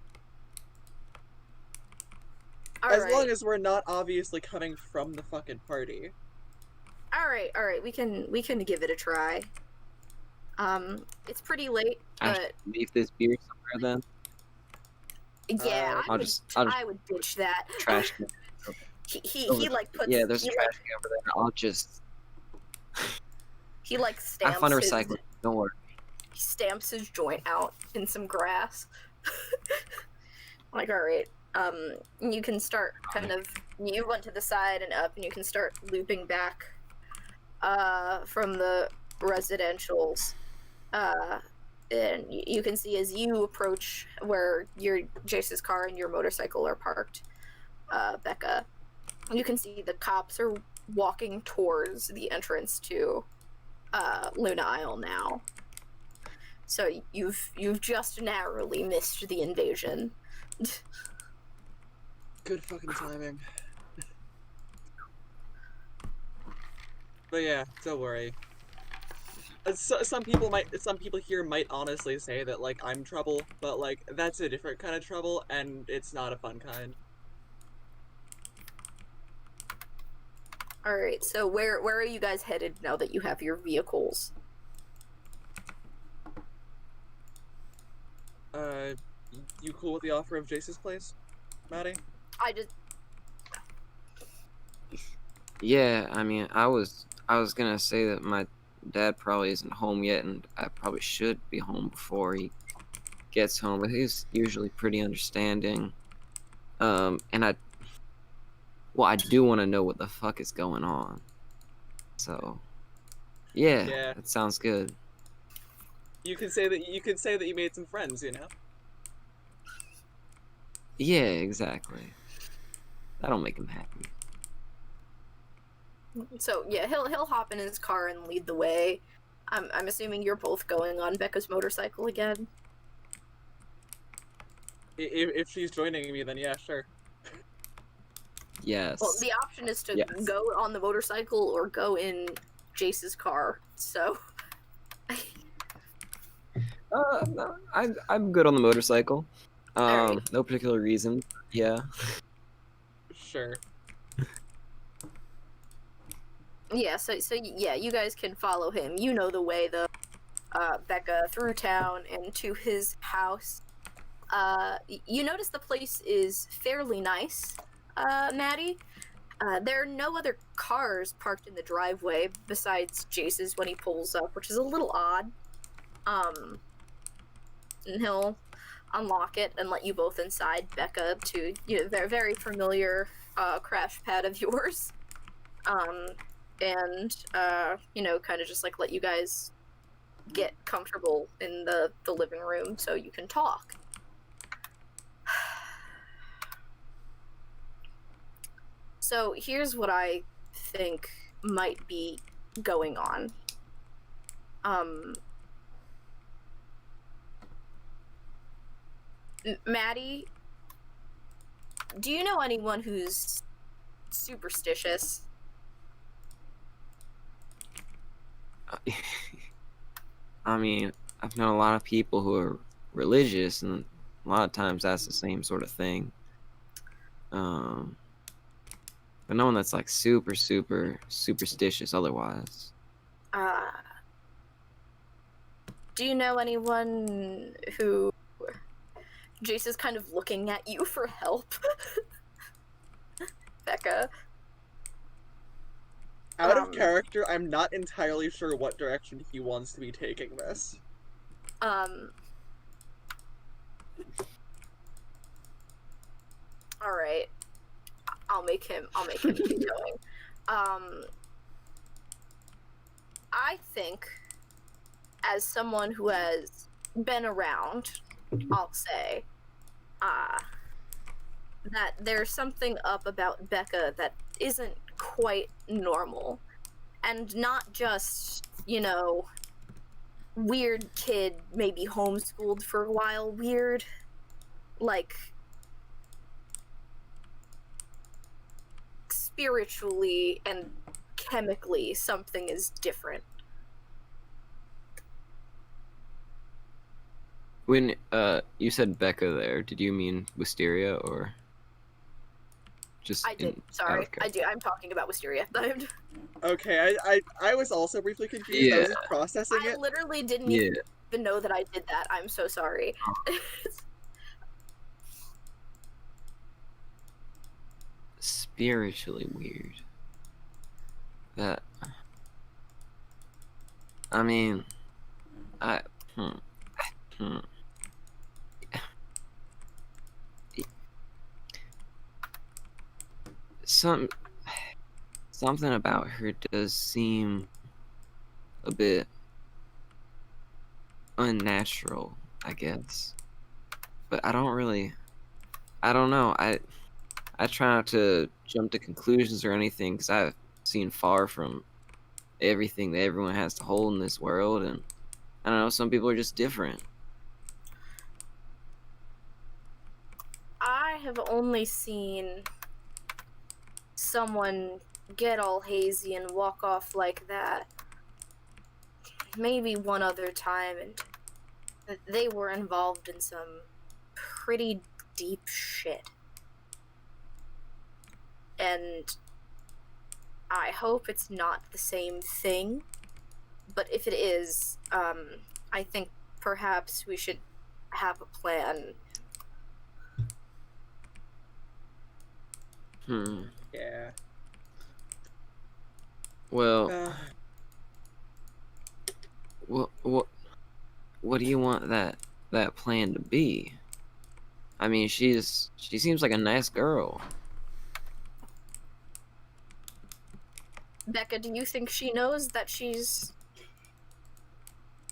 As long as we're not obviously coming from the fucking party. Alright, we can give it a try. It's pretty late, I but should leave this beer somewhere then. yeah, I would ditch that. Trash can. He like puts Yeah, there's a trash can over there. I'll just. he like stamps I found a his, recycling. Don't worry. he stamps his joint out in some grass. Like, alright, you can start you went to the side and up, and you can start looping back from the residentials, and you can see as you approach where your Jace's car and your motorcycle are parked, Becca, you can see the cops are walking towards the entrance to Luna Isle now. So you've just narrowly missed the invasion. Good fucking timing. But yeah, don't worry. Some people here might honestly say that like I'm trouble, but like that's a different kind of trouble, and it's not a fun kind. All right, so where are you guys headed now that you have your vehicles? You cool with the offer of Jace's place, Maddie? Yeah, I mean, I was gonna say that my dad probably isn't home yet, and I probably should be home before he gets home. But he's usually pretty understanding. And I do want to know what the fuck is going on. So, yeah, Yeah. that sounds good. You could say that you made some friends, you know? Yeah, exactly. That'll make him happy. So yeah, he'll hop in his car and lead the way. I'm assuming you're both going on Becca's motorcycle again. If she's joining me, then yeah, sure. Yes. Well, the option is to Yes. go on the motorcycle or go in Jace's car. So No, I'm good on the motorcycle. Alright. No particular reason. Yeah. Sure. yeah, so yeah, you guys can follow him. You know the way, though. Becca through town and to his house. You notice the place is fairly nice, Maddie. There are no other cars parked in the driveway besides Jace's when he pulls up, which is a little odd. And he'll unlock it and let you both inside, Becca, to their very familiar crash pad of yours. And kind of just like let you guys get comfortable in the living room so you can talk. So here's what I think might be going on. Maddie, do you know anyone who's superstitious? I mean, I've known a lot of people who are religious, and a lot of times that's the same sort of thing. But no one that's like super superstitious otherwise. Do you know anyone who... Jace is kind of looking at you for help. Becca. Out of character, I'm not entirely sure what direction he wants to be taking this. Alright. I'll make him keep going. I think, as someone who has been around, I'll say, that there's something up about Becca that isn't quite normal. And not just, weird kid, maybe homeschooled for a while, weird. Like, spiritually and chemically, something is different. When you said Becca there, did you mean Wisteria or just? I did. Sorry, I do. I'm talking about Wisteria. Okay, I was also briefly confused. Yeah. I was just processing I it. literally didn't Yeah. even know that I did that. I'm so sorry. Spiritually weird. That. I mean, something about her does seem a bit unnatural, I guess. But I don't know. I try not to jump to conclusions or anything because I've seen far from everything that everyone has to hold in this world, and I don't know, some people are just different. I have only seen someone get all hazy and walk off like that maybe one other time, and they were involved in some pretty deep shit. And I hope it's not the same thing, but if it is, I think perhaps we should have a plan. Yeah. Well, Uh, what do you want that plan to be? I mean, she seems like a nice girl. Becca, do you think she knows that she's...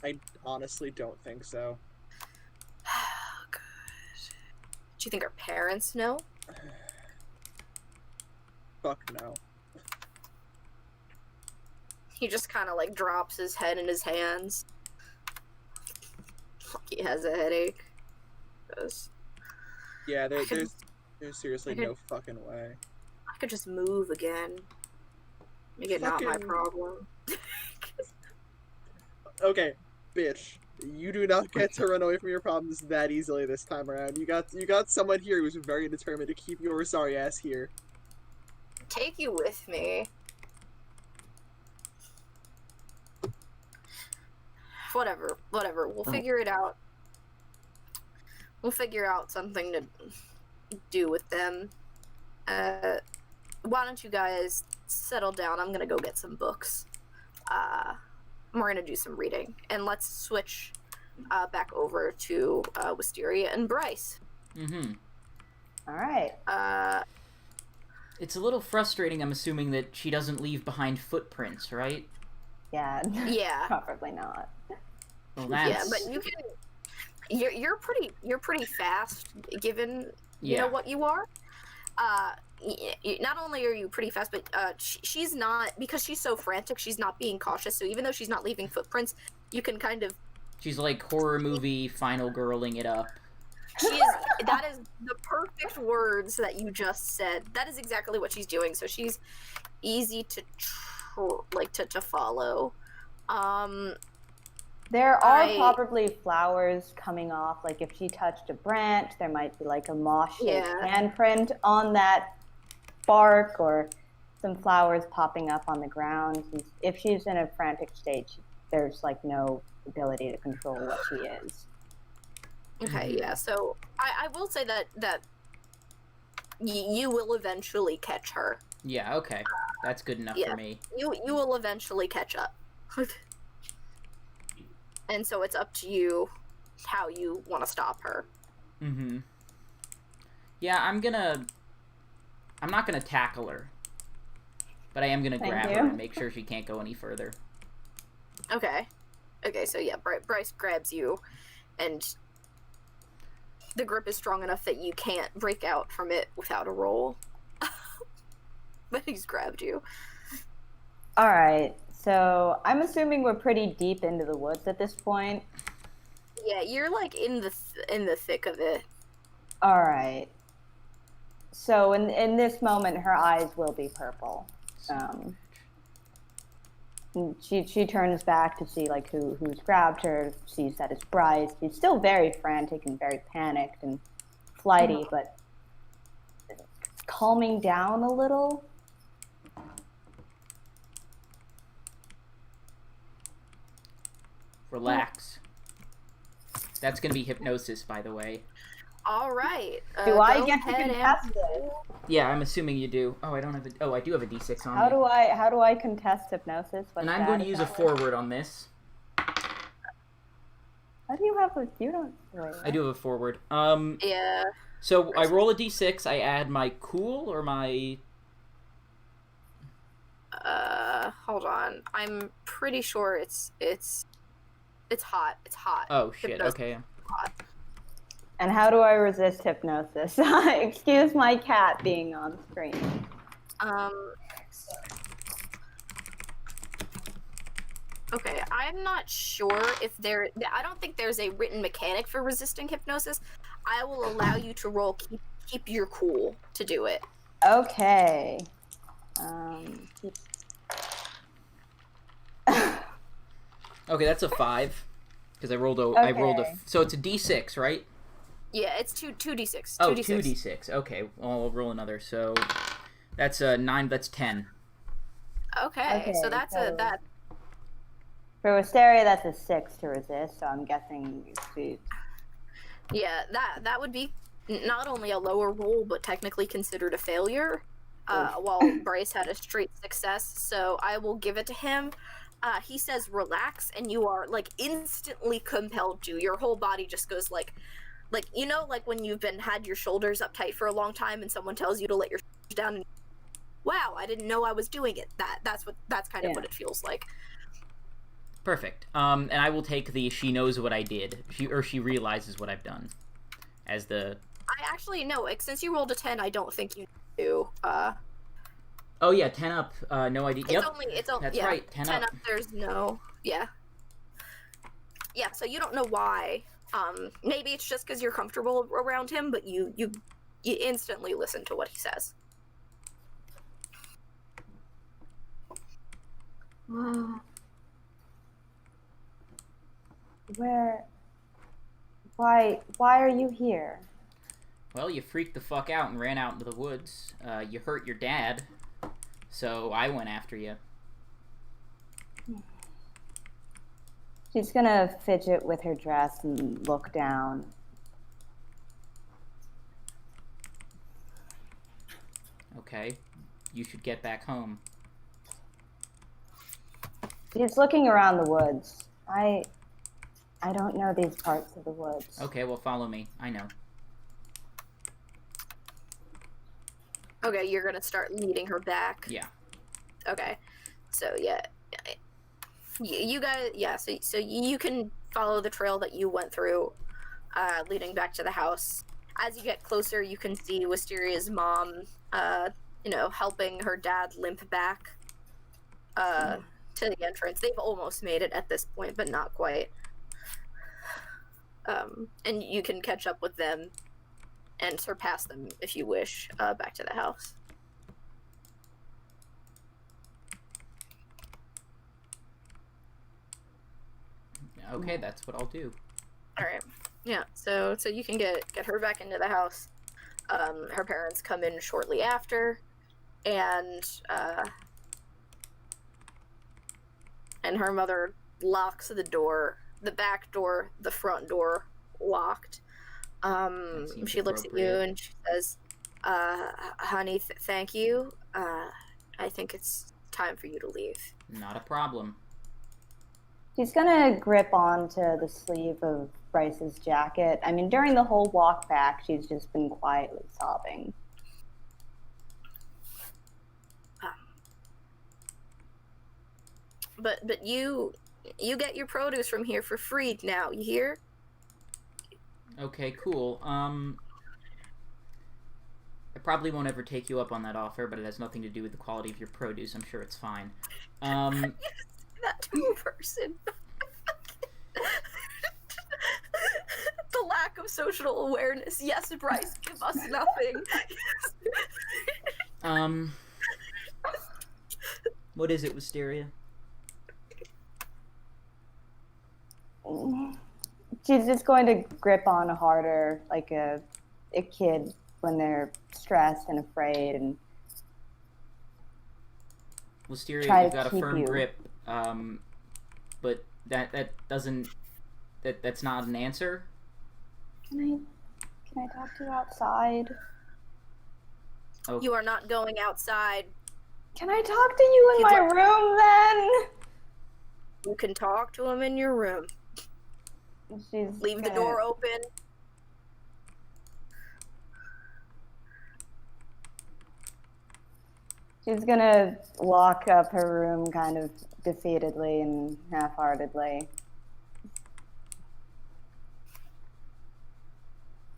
I honestly don't think so. Good. Do you think her parents know? Fuck no. He just kind of like drops his head in his hands. Like he has a headache. 'Cause Yeah, I could- there's seriously I could- no fucking way. I could just move again. Make it not my Fucking- problem. Okay, bitch. You do not get to run away from your problems that easily this time around. You got someone here who's very determined to keep your sorry ass here. Take you with me. Whatever. We'll figure it out. We'll figure out something to do with them. Why don't you guys settle down? I'm gonna go get some books. We're gonna do some reading, and let's switch back over to Wisteria and Bryce. Mm-hmm. All right. It's a little frustrating, I'm assuming, that she doesn't leave behind footprints, right? Yeah. Yeah. Probably not. Well, Yeah, that's... but you can. You're pretty fast, given you Yeah. know what you are. Not only are you pretty fast, but she's not, because she's so frantic. She's not being cautious. So even though she's not leaving footprints, you can kind of. She's like horror movie final girling it up. She is. That is the perfect words that you just said. That is exactly what she's doing. So she's easy to to follow. There are probably flowers coming off. Like if she touched a branch, there might be like a moss-shaped handprint on that bark, or some flowers popping up on the ground. If she's in a frantic state, there's like no ability to control what she is. Okay, yeah. So I will say that you will eventually catch her. Yeah, okay. That's good enough for me. You will eventually catch up. And so it's up to you how you want to stop her. Mm-hmm. Yeah, I'm not gonna tackle her. But I am gonna grab her and make sure she can't go any further. Okay. Okay, so yeah, Bryce grabs you, and the grip is strong enough that you can't break out from it without a roll. But he's grabbed you. All right. So I'm assuming we're pretty deep into the woods at this point. Yeah, you're like in the thick of it. All right. So in this moment, her eyes will be purple. She turns back to see like who's grabbed her. Sees that it's Bryce. She's still very frantic and very panicked and flighty, but it's calming down a little. Relax. That's gonna be hypnosis, by the way. All right. Do I get to contest it? Yeah, I'm assuming you do. Oh, I don't have a. Oh, I do have a D6 on me. How do I contest hypnosis? And I'm going to use a forward on this. How do you have a? You don't. Wait, I do have a forward. Yeah. So I roll a D6. I add my cool or my. Hold on. I'm pretty sure it's hot. It's hot. Oh shit. Hypnosis Okay. hot. And how do I resist hypnosis? Excuse my cat being on screen. Okay, I'm not sure if I don't think there's a written mechanic for resisting hypnosis. I will allow you to roll keep your cool to do it. Okay. Okay, that's a 5. Because I rolled a. So it's a D6, right? Yeah, it's 2d6. Oh, 2d6. 2d6. Okay, well, I'll roll another. So that's a 9. That's 10. Okay, so that's that. For Wisteria, that's a 6 to resist. So I'm guessing. Yeah, that would be not only a lower roll, but technically considered a failure. while Bryce had a straight success, so I will give it to him. He says relax, and you are, like, instantly compelled to. Your whole body just goes, like, you know, like when you've had your shoulders up tight for a long time and someone tells you to let your shoulders down, and wow, I didn't know I was doing it. That's kind of what it feels like. Perfect. And I will take the she knows what I did. She realizes what I've done. As the... I actually, no, since you rolled a 10, I don't think you do. Oh yeah, 10 up, no idea. It's yep. only, That's yeah, right, 10 up. There's no, yeah. Yeah, so you don't know why. Maybe it's just because you're comfortable around him, but you instantly listen to what he says. Why are you here? Well, you freaked the fuck out and ran out into the woods. You hurt your dad, so I went after you. She's gonna fidget with her dress and look down. Okay, you should get back home. She's looking around the woods. I don't know these parts of the woods. Okay, well, follow me. I know. Okay, you're gonna start leading her back. Yeah. Okay, so yeah, you guys, yeah. So you can follow the trail that you went through, leading back to the house. As you get closer, you can see Wisteria's mom, you know, helping her dad limp back, to the entrance. They've almost made it at this point, but not quite. And you can catch up with them and surpass them if you wish, back to the house. Okay, that's what I'll do. All right. Yeah. So you can get her back into the house. Her parents come in shortly after, and her mother locks the door, the back door, the front door locked. She looks at you and she says, honey, thank you. I think it's time for you to leave. Not a problem. She's gonna grip onto the sleeve of Bryce's jacket. I mean, during the whole walk back, she's just been quietly sobbing. But you get your produce from here for free now, you hear? Okay, cool. I probably won't ever take you up on that offer, but it has nothing to do with the quality of your produce. I'm sure it's fine. You say that to a person. The lack of social awareness. Yes, Bryce, give us nothing. What is it, Wisteria? She's just going to grip on harder, like a kid when they're stressed and afraid, and Wisteria, you've got a firm grip, but that doesn't, that's not an answer. Can I talk to you outside? Oh. You are not going outside. Can I talk to you in my room then? You can talk to him in your room. Leave the door open. She's gonna lock up her room kind of defeatedly and half-heartedly.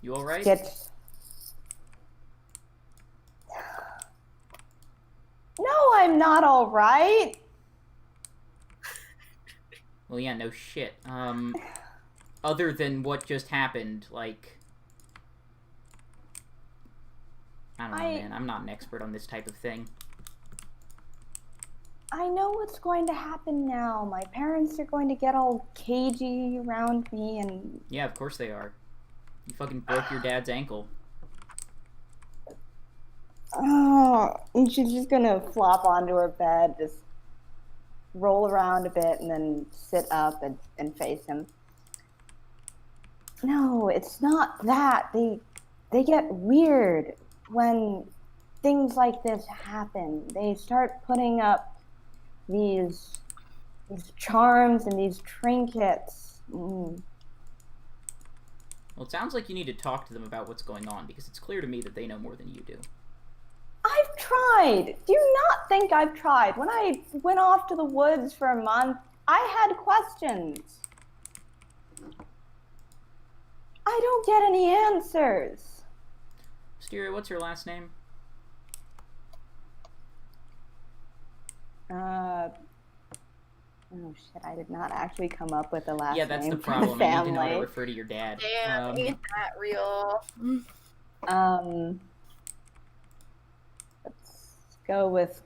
You alright? No, I'm not alright! Well, yeah, no shit. Other than what just happened, like... I don't know, man. I'm not an expert on this type of thing. I know what's going to happen now. My parents are going to get all cagey around me and... Yeah, of course they are. You fucking broke your dad's ankle. Oh, and she's just gonna flop onto her bed, just roll around a bit, and then sit up and face him. No, it's not that. They get weird when things like this happen. They start putting up these charms and these trinkets. Well, it sounds like you need to talk to them about what's going on, because it's clear to me that they know more than you do. I've tried. Do you not think I've tried? When I went off to the woods for a month, I had questions. I don't get any answers. Styria, what's your last name? Oh shit, I did not actually come up with the last name. Yeah, that's the for problem. the I need to know how to family. refer to your dad. Damn, ain't that real? Let's go with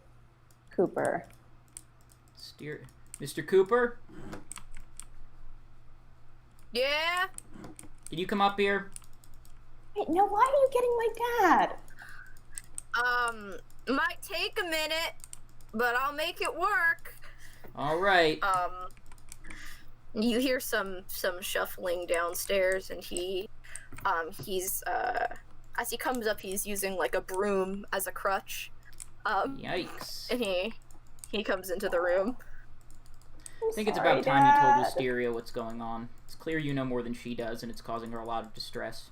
Cooper. Mr. Cooper? Yeah? Can you come up here? Wait, no, why are you getting my dad? Might take a minute, but I'll make it work. All right. You hear some shuffling downstairs, and he's as he comes up, he's using like a broom as a crutch. Yikes. And he comes into the room. I think it's about time you told Wisteria what's going on. It's clear you know more than she does, and it's causing her a lot of distress.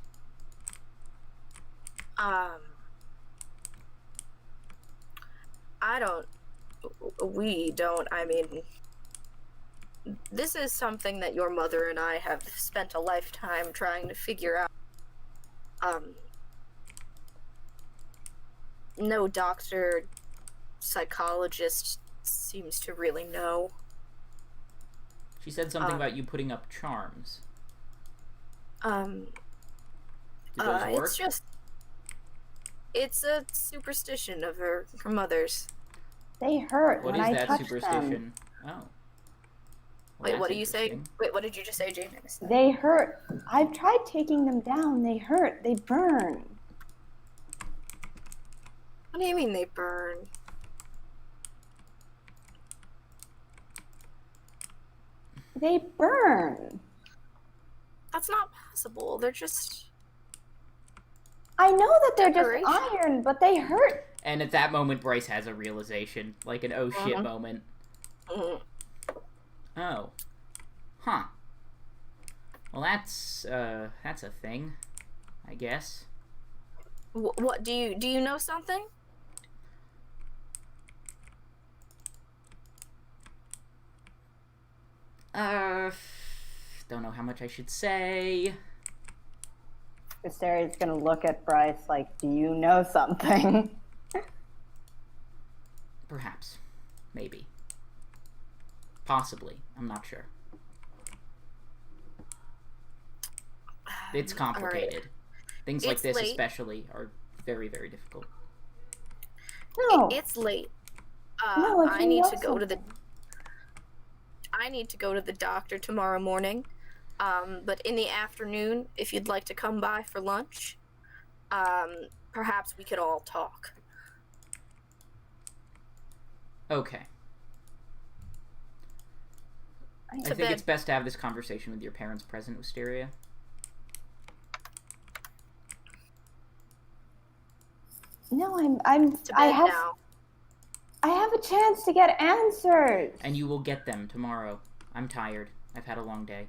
We don't, I mean, this is something that your mother and I have spent a lifetime trying to figure out. No doctor, psychologist seems to really know. She said something about you putting up charms. Do those work? It's a superstition of her mother's. They hurt What when is I that touch superstition? them. Oh. Well, Wait, what that's do you say? interesting. Wait, what did you just say, Jane? They hurt. I've tried taking them down. They hurt. They burn. What do you mean they burn? They burn. That's not possible. They're just... I know that they're just Decoration. iron, but they hurt. And at that moment, Bryce has a realization. Like an oh shit moment. Mhm. Oh. Huh. Well, that's a thing, I guess. What do you know something? Don't know how much I should say. Vistaria's gonna look at Bryce like, do you know something? Perhaps. Maybe. Possibly. I'm not sure. It's complicated. Alright. Things like It's this late. especially are very, very difficult. No. It's late. No, if I you need know to go to the... I need to go to the doctor tomorrow morning. But in the afternoon, if you'd like to come by for lunch, perhaps we could all talk. Okay. I To think bed. it's best to have this conversation with your parents present, Wisteria. No, To bed now. I have a chance to get answers. And you will get them tomorrow. I'm tired. I've had a long day.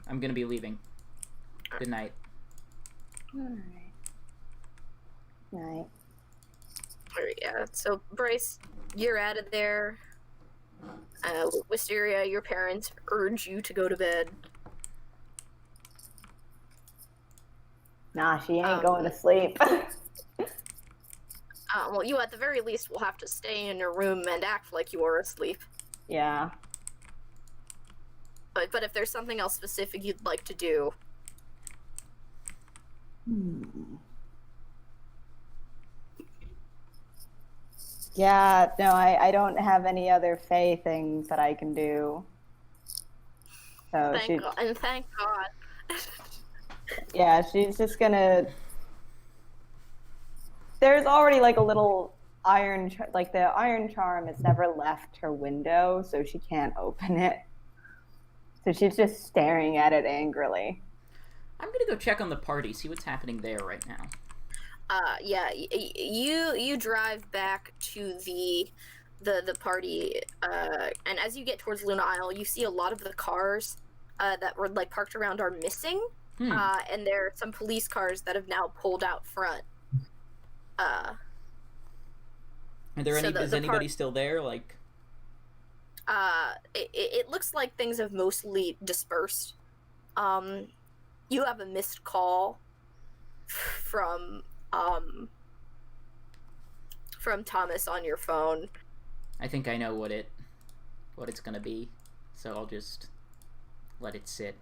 I'm gonna be leaving. Good night. Alright. Night. Yeah, so Bryce, you're out of there. Wisteria, your parents urge you to go to bed. Nah, she ain't going to sleep. Well, you at the very least will have to stay in your room and act like you are asleep. Yeah. But if there's something else specific you'd like to do, Yeah, no, I don't have any other Fae things that I can do. So thank God. And thank God. yeah, she's just gonna. There's already like a little iron, like the iron charm has never left her window, so she can't open it. So she's just staring at it angrily. I'm gonna go check on the party, see what's happening there right now. Yeah, you drive back to the party, and as you get towards Luna Isle, you see a lot of the cars that were like parked around are missing, and there are some police cars that have now pulled out front. Is anybody still there? Like, it looks like things have mostly dispersed. You have a missed call from Thomas on your phone. I think I know what it's gonna be, so I'll just let it sit.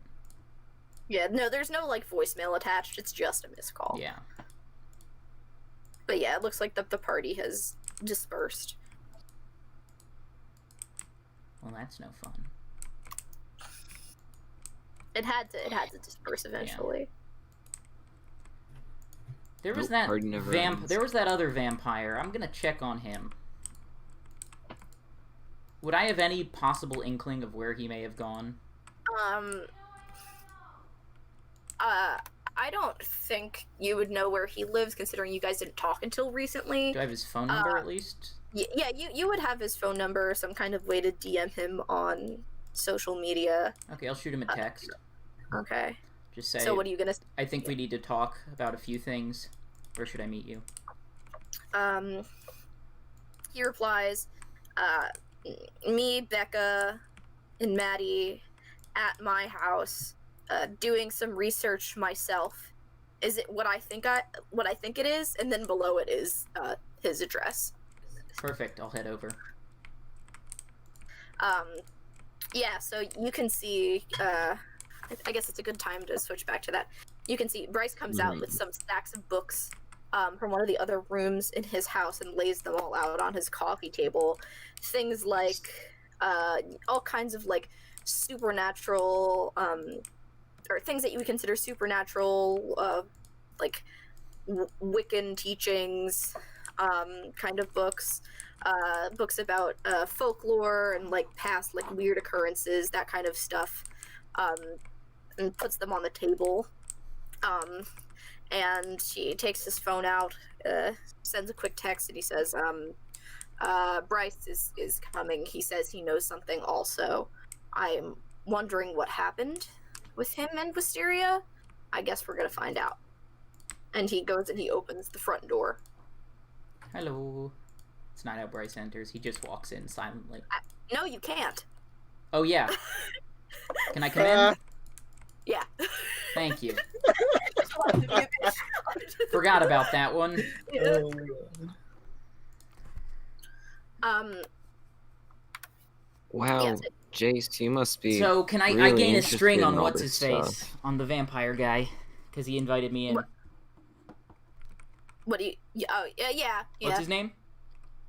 Yeah, no, there's no like voicemail attached. It's just a missed call. Yeah. But yeah, it looks like the party has dispersed. Well, that's no fun. It had to disperse eventually. There was Nope, party never ends. There was that other vampire. I'm gonna check on him. Would I have any possible inkling of where he may have gone? I don't think you would know where he lives, considering you guys didn't talk until recently. Do I have his phone number at least? Yeah, you would have his phone number or some kind of way to DM him on social media. Okay, I'll shoot him a text. Okay. Just say, so what are you gonna... I think we need to talk about a few things. Where should I meet you? He replies, me, Becca, and Maddie at my house, doing some research myself. Is it what I think it is? And then below it is his address. Perfect. I'll head over. Yeah, so you can see, I guess it's a good time to switch back to that. You can see Bryce comes out with some stacks of books from one of the other rooms in his house and lays them all out on his coffee table. Things like all kinds of like supernatural, or things that you would consider supernatural, like Wiccan teachings, kind of books. Books about folklore and like past like weird occurrences, that kind of stuff, and puts them on the table. And she takes his phone out, sends a quick text, and he says, Bryce is coming. He says he knows something also. I'm wondering what happened with him and Wisteria. I guess we're gonna find out. And he goes and he opens the front door. Hello. It's not how Bryce enters. He just walks in silently. No, you can't. Oh, yeah. Can I come in? Yeah. Thank you. Forgot about that one. Yeah. Wow, Yes. Jace, you must be. So, can I really gain a interested string in on all what's this his face? stuff. On the vampire guy? Because he invited me in. What do you... Yeah. What's his name?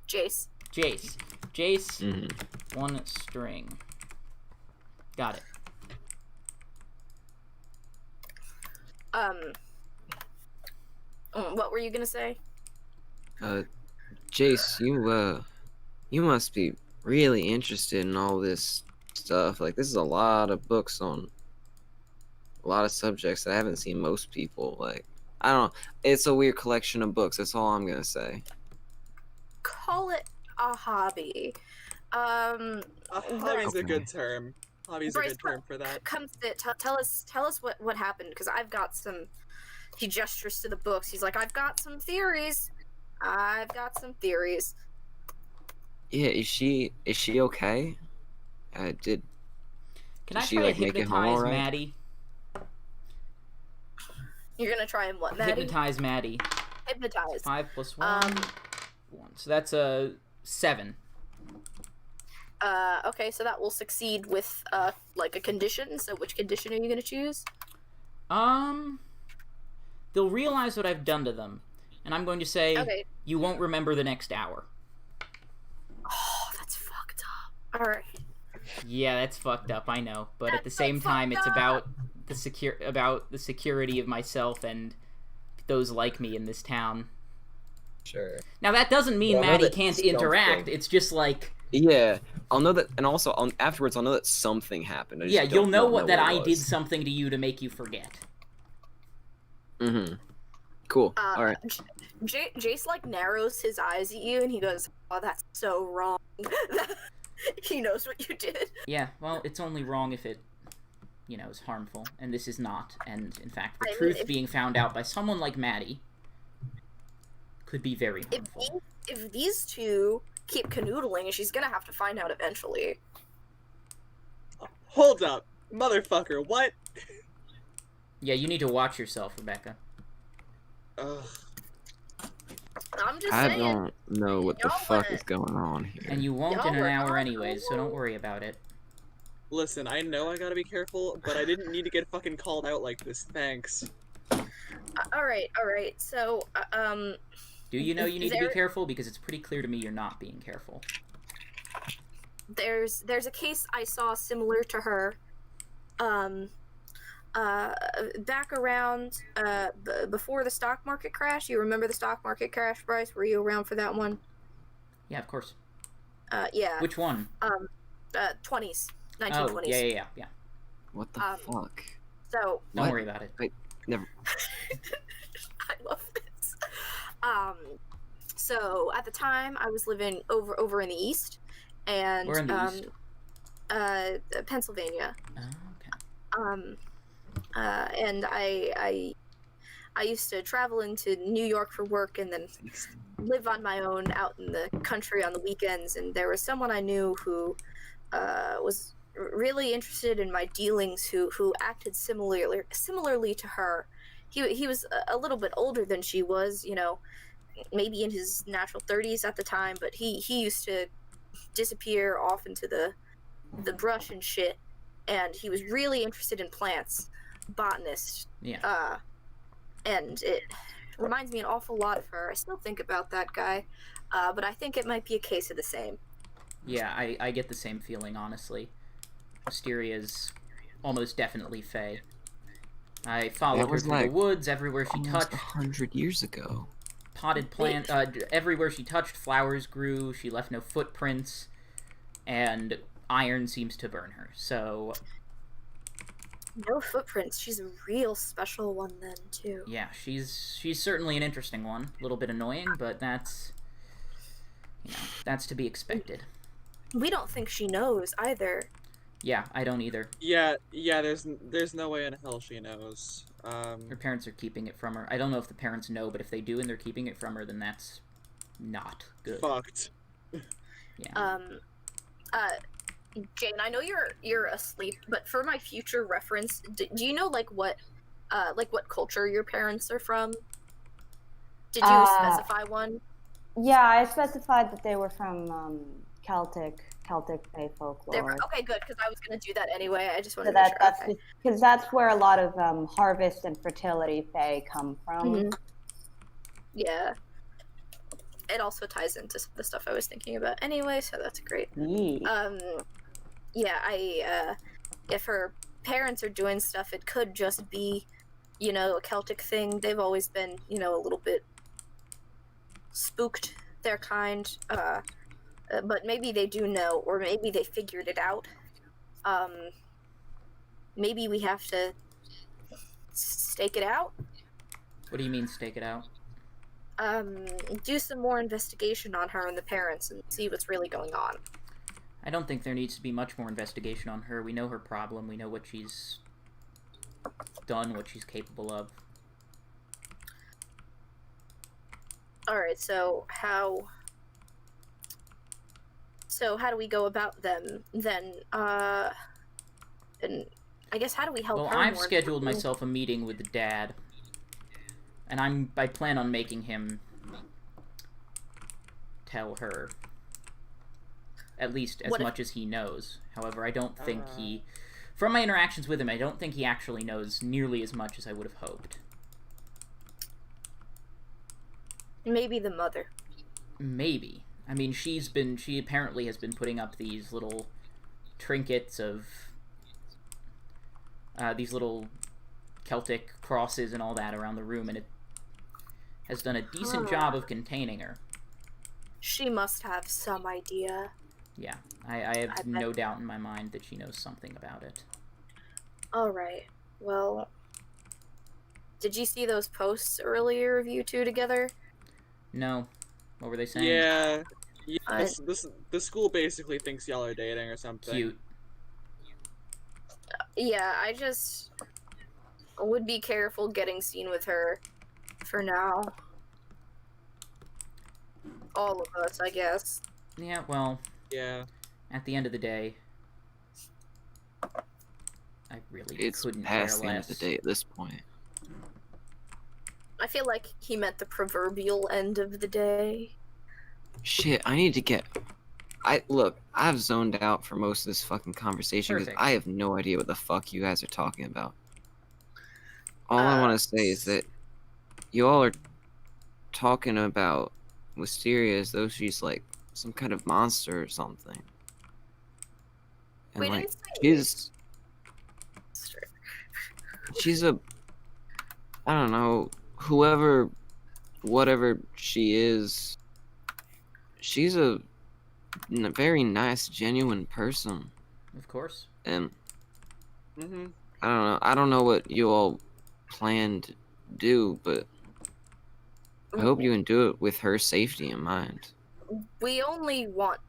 Jace. Jace. Jace, Mhm. 1 string. Got it. What were you gonna say? Jace, you must be really interested in all this stuff. Like, this is a lot of books on a lot of subjects that I haven't seen most people. Like, I don't know. It's a weird collection of books. That's all I'm gonna say. Call it a hobby. Hobby's a good term. Hobby's a Bryce, good term for that. Come sit. Tell us what happened, because I've got some... He gestures to the books. He's like, I've got some theories. Yeah, is she okay? Can Did I she, try like, to make it home hypnotize all right? Maddie? You're gonna try and what, Maddie? Hypnotize Maddie. Hypnotize. 5 + 1. 1. So that's a 7. Okay, so that will succeed with, like a condition. So which condition are you gonna choose? They'll realize what I've done to them, and I'm going to say, Okay. you won't remember the next hour. Oh, that's fucked up. Alright. Yeah, that's fucked up, I know. But at the That's same so time, fucked it's up. about the security of myself and those like me in this town. Sure. Now that doesn't mean Well, I know Maddie that can't something- interact. It's just like, Yeah, I'll know that, and also afterwards I'll know that something happened. I just yeah, you'll know won't that it I did was. something to you to make you forget. Mm-hmm. Cool. All right. Jace like narrows his eyes at you and he goes, "Oh, that's so wrong." He knows what you did. Yeah, well, it's only wrong if it, you know, is harmful, and this is not. And in fact, the I mean, truth if- being found out by someone like Maddie could be very harmful. If these two keep canoodling, she's gonna have to find out eventually. Hold up, motherfucker! What? Yeah, you need to watch yourself, Rebecca. Ugh. I'm just I saying. don't know what the Y'all fuck wanna- is going on here. And you won't Y'all in an were hour on anyways, so don't worry about it. Listen, I know I gotta be careful, but I didn't need to get fucking called out like this. Thanks. All right. So, Do you know you need to be There- careful? Because it's pretty clear to me you're not being careful. there's a case I saw similar to her. Back around before the stock market crash. You remember the stock market crash, Bryce? Were you around for that one? Yeah, of course. Yeah. Which one? 20s, Oh, 1920s. yeah. What the fuck? So Don't What? worry about it. Never. I love this. So at the time I was living over in the east, and Where in the east? Pennsylvania. Oh, okay. And I used to travel into New York for work and then live on my own out in the country on the weekends. And there was someone I knew who was really interested in my dealings, who acted similarly to her. He was a little bit older than she was, you know, maybe in his natural 30s at the time, but he used to disappear off into the brush and shit, and he was really interested in plants, botanist. Yeah. And it reminds me an awful lot of her. I still think about that guy, but I think it might be a case of the same. Yeah, I get the same feeling, honestly. Mysteria's almost definitely Fae. I followed her was through like the woods everywhere she Almost touched. 100 years ago. Potted plant, everywhere she touched, flowers grew. She left no footprints, and iron seems to burn her. So No footprints. She's a real special one then too. yeah, she's certainly an interesting one. A little bit annoying, but that's, you know, that's to be expected. We don't think she knows either. Yeah, I don't either. Yeah. There's no way in hell she knows. Her parents are keeping it from her. I don't know if the parents know, but if they do and they're keeping it from her, then that's not good. Fucked. Yeah. Jane, I know you're asleep, but for my future reference, do you know like what culture your parents are from? Did you specify one? Yeah, I specified that they were from Celtic Fae folklore. Okay, good, because I was gonna do that anyway. I just wanted So to make sure. that's Okay. because that's where a lot of harvest and fertility Fae come from. Mhm. Yeah. It also ties into the stuff I was thinking about anyway, so that's great. Yee. Yeah, if her parents are doing stuff, it could just be, you know, a Celtic thing. They've always been, you know, a little bit spooked, their kind. But maybe they do know, or maybe they figured it out. Maybe we have to stake it out. What do you mean, stake it out? Do some more investigation on her and the parents and see what's really going on. I don't think there needs to be much more investigation on her. We know her problem. We know what she's done, what she's capable of. Alright, so how do we go about them then? And I guess how do we help Well, her I've more scheduled importantly? myself a meeting with the dad, and I plan on making him tell her at least as much as he knows. However, I don't think from my interactions with him, I don't think he actually knows nearly as much as I would have hoped. Maybe the mother. Maybe. I mean, she apparently has been putting up these little trinkets of these little Celtic crosses and all that around the room, and has done a decent job of containing her. She must have some idea. Yeah, I have bet. no doubt in my mind that she knows something about it. Alright, well... Did you see those posts earlier of you two together? No. What were they saying? Yeah. Uh, The school basically thinks y'all are dating or something. Cute. Yeah, I just would be careful getting seen with her for now. All of us, I guess. Yeah, well, Yeah. at the end of the day, I really It's couldn't past care the end of less. the day at this point. I feel like he meant the proverbial end of the day. Shit, I need to get. I've zoned out for most of this fucking conversation because Perfect. I have no idea what the fuck you guys are talking about. All I want to say is that you all are talking about Wisteria as though she's like some kind of monster or something. And We like didn't say she's a I don't know, whatever she is, she's a very nice, genuine person. Of course. And Mm-hmm. I don't know what you all plan to do, but I hope you can do it with her safety in mind. We only want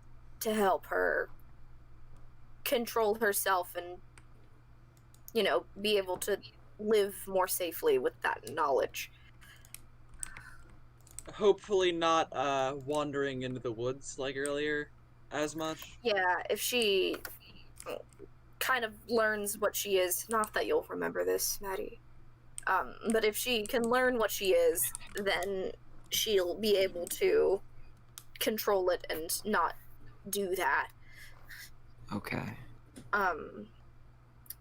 to help her control herself and, you know, be able to live more safely with that knowledge. Hopefully not wandering into the woods like earlier as much. Yeah, if she kind of learns what she is, not that you'll remember this, Maddie, but if she can learn what she is, then she'll be able to control it and not do that. Okay.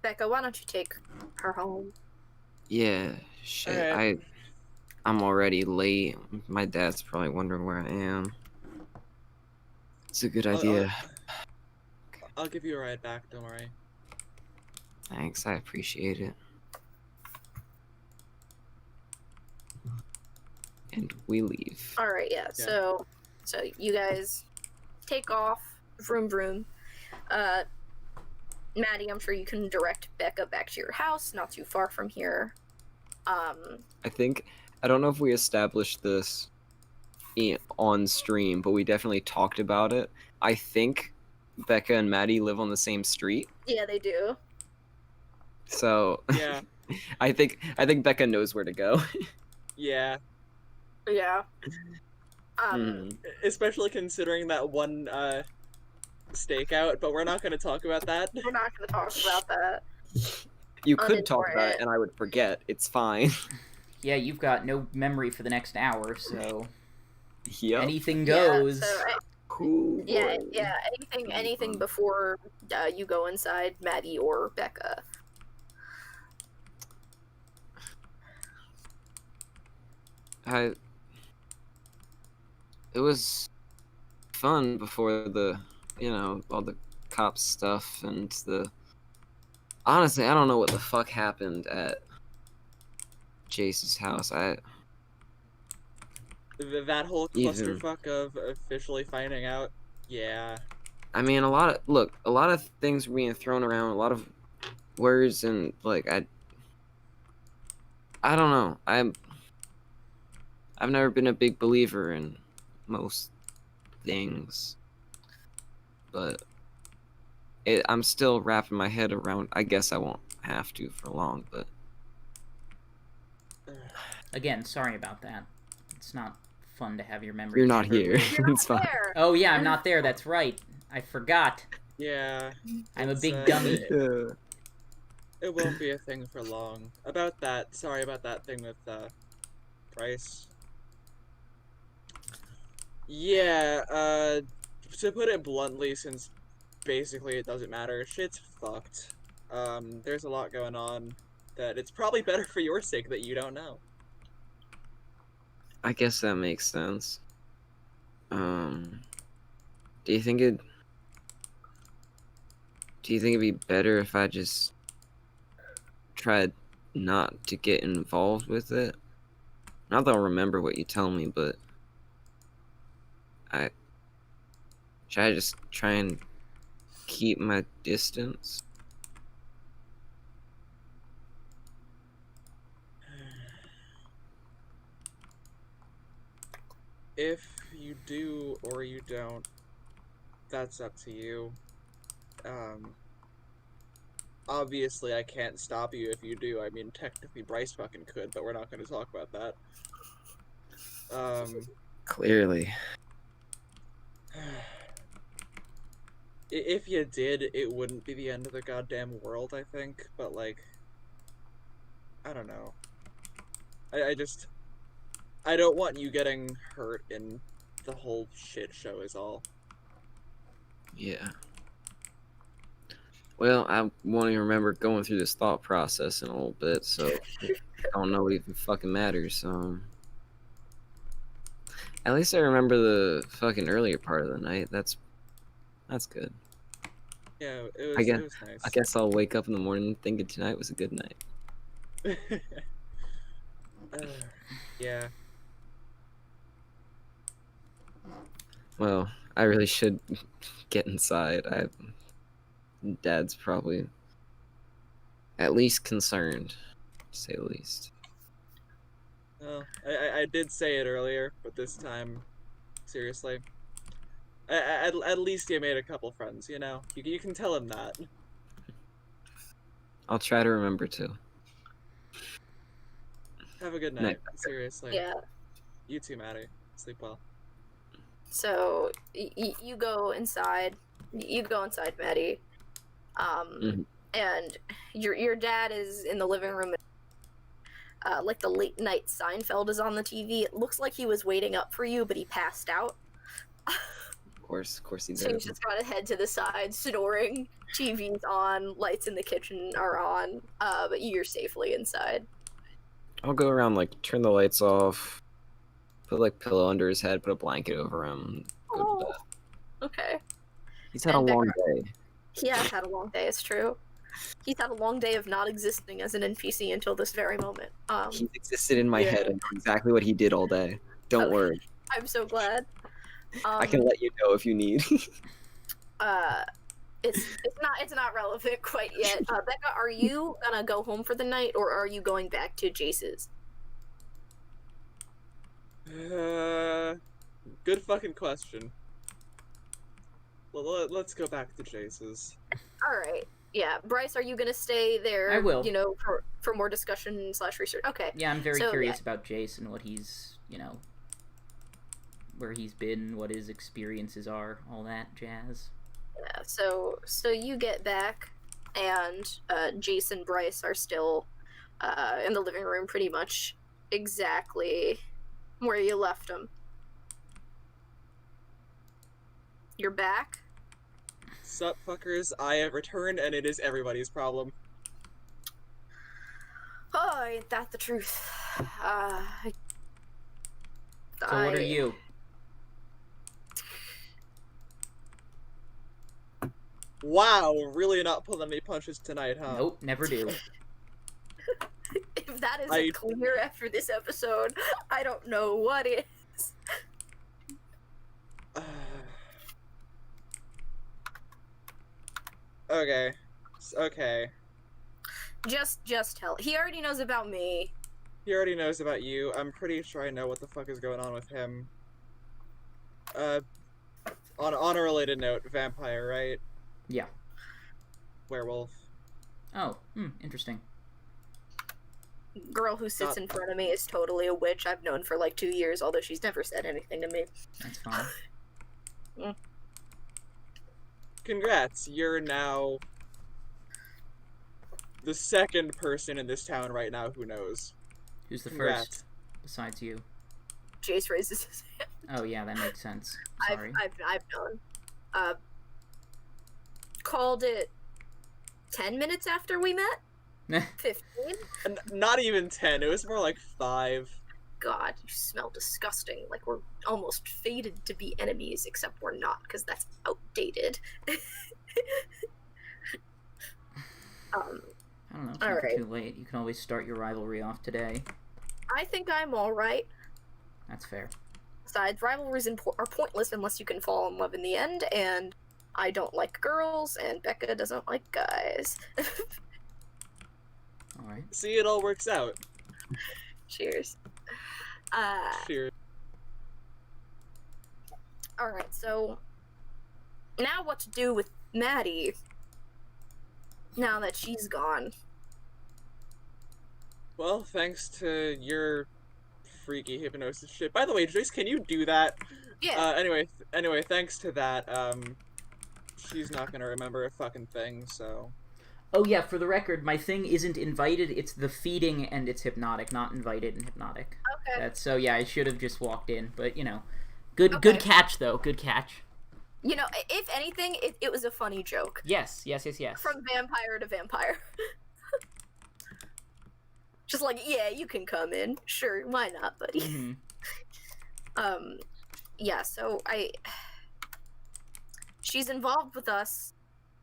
Becca, why don't you take her home? Yeah, shit. Alright. I'm already late. My dad's probably wondering where I am. It's a good idea. I'll give you a ride back, don't worry. Thanks, I appreciate it. And we leave. Alright, yeah. So you guys take off, vroom vroom. Maddie, I'm sure you can direct Becca back to your house, not too far from here. I don't know if we established this on stream, but we definitely talked about it. I think Becca and Maddie live on the same street. Yeah, they do. So Yeah. I think Becca knows where to go. Yeah. Yeah. Especially considering that one stakeout, but we're not going to talk about that. We're not going to talk about that. You could talk about it and I would forget. It's fine. Yeah, you've got no memory for the next hour, so Yep. anything goes. Yeah, so Cool. yeah. Anything before you go inside, Maddie or Becca. It was fun before all the cops stuff and honestly, I don't know what the fuck happened at Jace's house. That whole clusterfuck of officially finding out. Yeah. I mean, a lot of things were being thrown around, a lot of words, and like I don't know. I've never been a big believer in most things, but I'm still wrapping my head around. I guess I won't have to for long, but Again, sorry about that. It's not fun to have your memory. you're not here. You're It's not fine. there. Oh yeah, I'm not there. That's right. I forgot. Yeah. I'm a It's, big dummy. It won't be a thing for long. Sorry about that thing with Price. Yeah, to put it bluntly, since basically it doesn't matter, shit's fucked. There's a lot going on that it's probably better for your sake that you don't know. I guess that makes sense. Do you think it'd be better if I just tried not to get involved with it? Not that I'll remember what you tell me, but should I just try and keep my distance? If you do or you don't, that's up to you. Obviously I can't stop you if you do. I mean, technically Bryce fucking could, but we're not going to talk about that. Clearly. If you did, it wouldn't be the end of the goddamn world, I think, but, like, I don't know. I don't want you getting hurt in the whole shit show is all. Yeah. Well, I won't even remember going through this thought process in a little bit, so I don't know what even fucking matters. At least I remember the fucking earlier part of the night. That's good. Yeah, I it was nice. I guess I'll wake up in the morning thinking tonight was a good night. Yeah. Well, I really should get inside. Dad's probably at least concerned, to say the least. Well, I did say it earlier, but this time, seriously. At least you made a couple friends, you know? You can tell him that. I'll try to remember to. Have a good night, seriously. Yeah. You too, Maddie. Sleep well. So you go inside. You go inside, Maddie. And your dad is in the living room. Like the late night Seinfeld is on the TV. It looks like he was waiting up for you, but he passed out. Of course he did. So he's just got his head to the side, snoring. TV's on, lights in the kitchen are on, but you're safely inside. I'll go around, like, turn the lights off, put, like, pillow under his head, put a blanket over him, go to bed. Okay. He's had a long day. He has had a long day, it's true. He's had a long day of not existing as an NPC until this very moment. He's existed in my head and know exactly what he did all day. Don't worry. I'm so glad. I can let you know if you need. It's not relevant quite yet. Becca, are you gonna go home for the night, or are you going back to Jace's? Good fucking question. Well, let's go back to Jace's. All right. Yeah, Bryce, are you gonna stay there? I will. You know, for more discussion / research. Okay. Yeah, I'm very curious about Jace and what he's, where he's been, what his experiences are, all that jazz. Yeah. So you get back, and Jace and Bryce are still in the living room, pretty much exactly where you left them. You're back. Sup, fuckers? I have returned, and it is everybody's problem. Oh, ain't that the truth? So what are you? Wow, really not pulling any punches tonight, huh? Nope, never do. If that isn't clear after this episode, I don't know what is. Okay. Just tell. He already knows about me. He already knows about you. I'm pretty sure I know what the fuck is going on with him. On a related note, vampire, right? Yeah. Werewolf. Oh, interesting. Girl who sits in front of me is totally a witch. I've known for like 2 years, although she's never said anything to me. That's fine. Congrats, you're now the second person in this town right now who knows. Who's the first besides you? Jace raises his hand. Oh yeah, that makes sense. Sorry. I've known. Called it 10 minutes after we met? 15? Not even 10, it was more like 5. God, you smell disgusting. Like we're almost fated to be enemies, except we're not, because that's outdated. I don't know, it's never too late. You can always start your rivalry off today. I think I'm alright. That's fair. Besides, rivalries are pointless unless you can fall in love in the end, and I don't like girls, and Becca doesn't like guys. Alright. See, it all works out. Cheers. Cheers. Alright, so now what to do with Maddie now that she's gone? Well, thanks to your freaky hypnosis shit. By the way, Joyce, can you do that? Yeah. Anyway, thanks to that, she's not gonna remember a fucking thing, so... Oh yeah, for the record, my thing isn't invited, it's the feeding and it's hypnotic, not invited and hypnotic. Okay. So yeah, I should have just walked in, but you know. Good Okay. catch though, good catch. You know, if anything, it was a funny joke. Yes. From vampire to vampire. Just like, yeah, you can come in. Sure, why not, buddy? Mm-hmm. Yeah, so she's involved with us.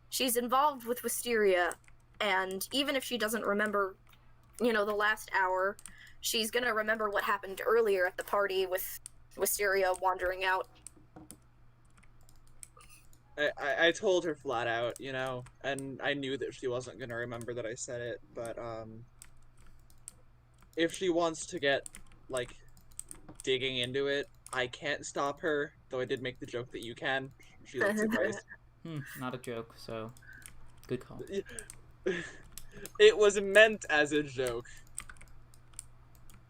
She's involved with Wisteria, and even if she doesn't remember, you know, the last hour, she's gonna remember what happened earlier at the party with Wisteria wandering out. I told her flat out, you know, and I knew that she wasn't gonna remember that I said it, but, if she wants to get, like, digging into it, I can't stop her, though I did make the joke that you can. She looks surprised. Not a joke, so good call. It was meant as a joke.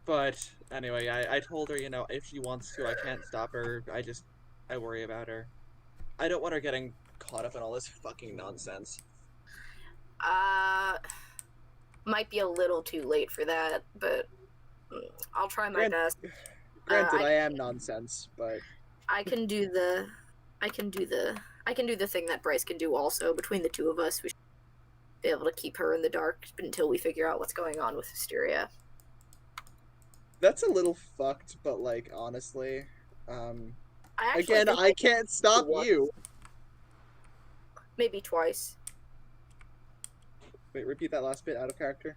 But, anyway, I told her, you know, if she wants to, I can't stop her. I worry about her. I don't want her getting caught up in all this fucking nonsense. Might be a little too late for that, but I'll try my best. Granted, I am nonsense, but I can do the thing that Bryce can do also. Between the two of us, we should be able to keep her in the dark until we figure out what's going on with Hysteria. that's a little fucked, but, like, honestly, Again, I can't stop you. Maybe twice. Wait, repeat that last bit out of character.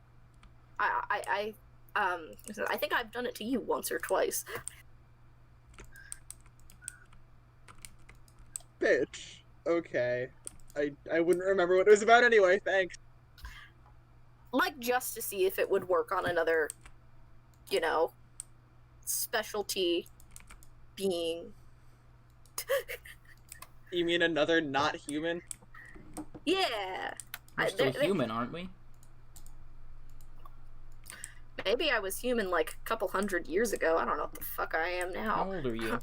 I think I've done it to you once or twice. Bitch. Okay. I wouldn't remember what it was about anyway, thanks. Like, just to see if it would work on another, you know, specialty being. You mean another not human? Yeah. We're still human, aren't we? Maybe I was human like a couple hundred years ago. I don't know what the fuck I am now. How old are you?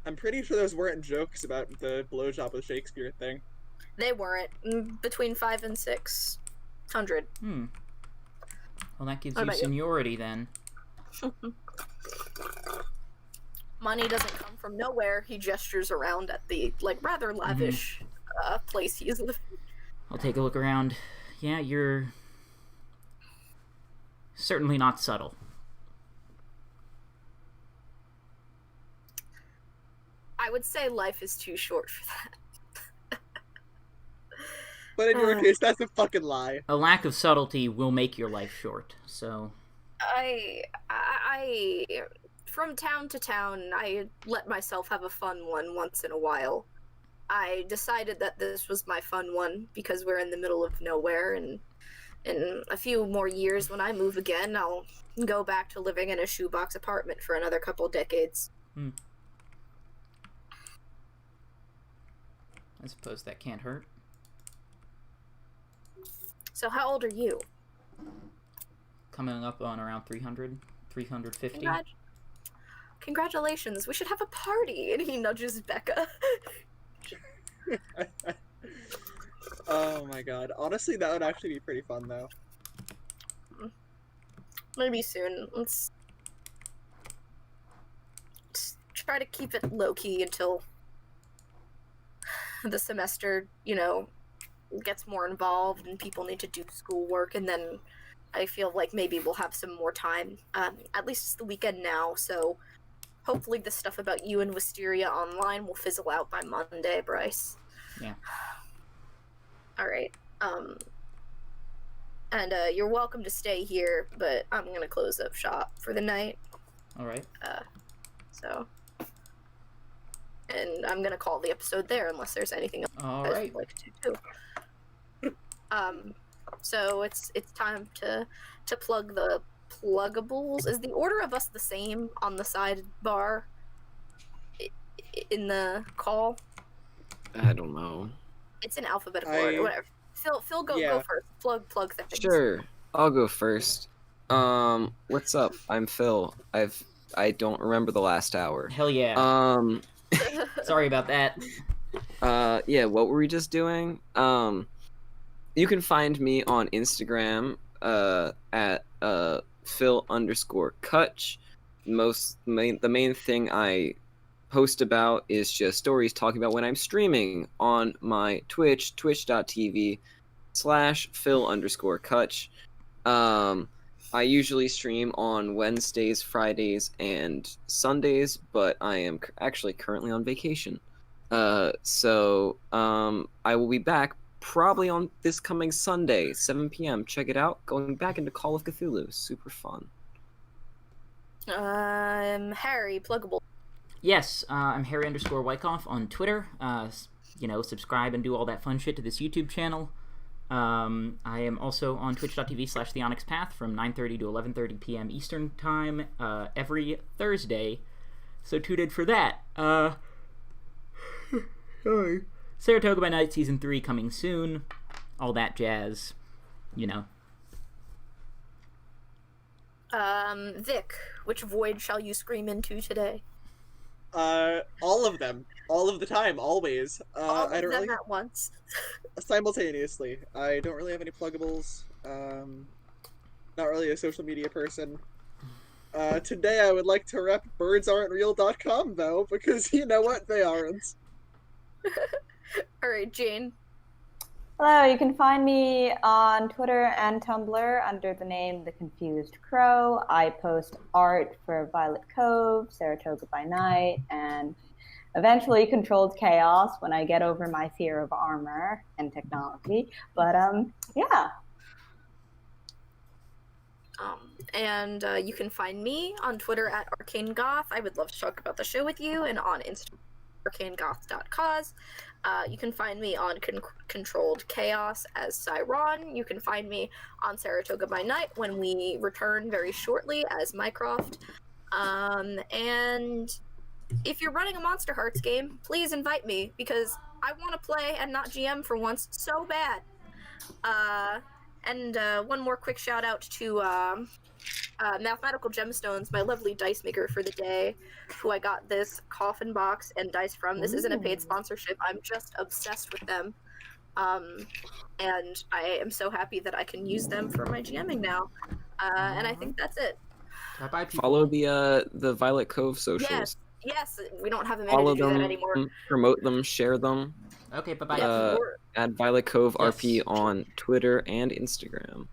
I'm pretty sure those weren't jokes about the blowjob with Shakespeare thing. They weren't. Between 500 and 600. Well, that gives What you about you? seniority then. Money doesn't come from nowhere. He gestures around at the, like, rather lavish place he is living. I'll take a look around. Yeah, you're certainly not subtle. I would say life is too short for that. But in your case, that's a fucking lie. A lack of subtlety will make your life short, so... I from town to town, I let myself have a fun one once in a while. I decided that this was my fun one because we're in the middle of nowhere, and in a few more years when I move again, I'll go back to living in a shoebox apartment for another couple decades. I suppose that can't hurt. So how old are you? Coming up on around 300, 350. Congratulations, we should have a party. And he nudges Becca. Oh my god. Honestly, that would actually be pretty fun, though. Maybe soon. Let's try to keep it low-key until the semester, you know, gets more involved and people need to do schoolwork, and then I feel like maybe we'll have some more time. At least it's the weekend now, so hopefully the stuff about you and Wisteria online will fizzle out by Monday, Bryce. Yeah. All right. And you're welcome to stay here, but I'm gonna close up shop for the night. All right. So, and I'm gonna call the episode there unless there's anything else All you guys right. would like to do. So it's time to plug the pluggables. Is the order of us the same on the sidebar in the call? I don't know. It's in alphabetical order. Whatever. Phil, go first. Plug things. Sure, I'll go first. What's up? I'm Phil. I don't remember the last hour. Hell yeah. Sorry about that. Yeah, what were we just doing? You can find me on Instagram, at Phil_Kutch. The main thing I post about is just stories talking about when I'm streaming on my Twitch, twitch.tv/Phil_Kutch. I usually stream on Wednesdays, Fridays, and Sundays, but I am actually currently on vacation. So I will be back probably on this coming Sunday, 7 p.m. Check it out. Going back into Call of Cthulhu. Super fun. Harry, pluggable. Yes, I'm Harry_Wyckoff on Twitter. Subscribe and do all that fun shit to this YouTube channel. I am also on twitch.tv/TheOnyxPath from 9:30 to 11:30 p.m. Eastern Time every Thursday. So tune in for that. Sorry. Saratoga by Night Season 3 coming soon. All that jazz. Vic, which void shall you scream into today? All of them. All of the time, always. All of I don't them really... at once. Simultaneously. I don't really have any pluggables. Not really a social media person. Today I would like to rep birdsaren'treal.com, though, because you know what? They aren't. Alright, Jane. Hello, you can find me on Twitter and Tumblr under the name The Confused Crow. I post art for Violet Cove, Saratoga by Night, and eventually Controlled Chaos when I get over my fear of armor and technology. But, yeah. And you can find me on Twitter at ArcaneGoth. I would love to talk about the show with you, and on Instagram, arcanegoth.cause. You can find me on Controlled Chaos as Cyron. You can find me on Saratoga by Night when we return very shortly as Mycroft. And if you're running a Monster Hearts game, please invite me, because I want to play and not GM for once so bad. And one more quick shout out to Mathematical Gemstones, my lovely dice maker for the day, who I got this coffin box and dice from. This isn't a paid sponsorship. I'm just obsessed with them. And I am so happy that I can use them for my GMing now. And I think that's it. Bye-bye, people. Follow the Violet Cove socials. Yes, we don't have a minute Follow to do them, that anymore. promote them, share them. Okay, bye-bye. Add Violet Cove Yes. RP on Twitter and Instagram.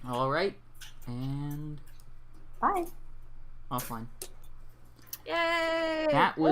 All right. And Bye. offline. Yay! That was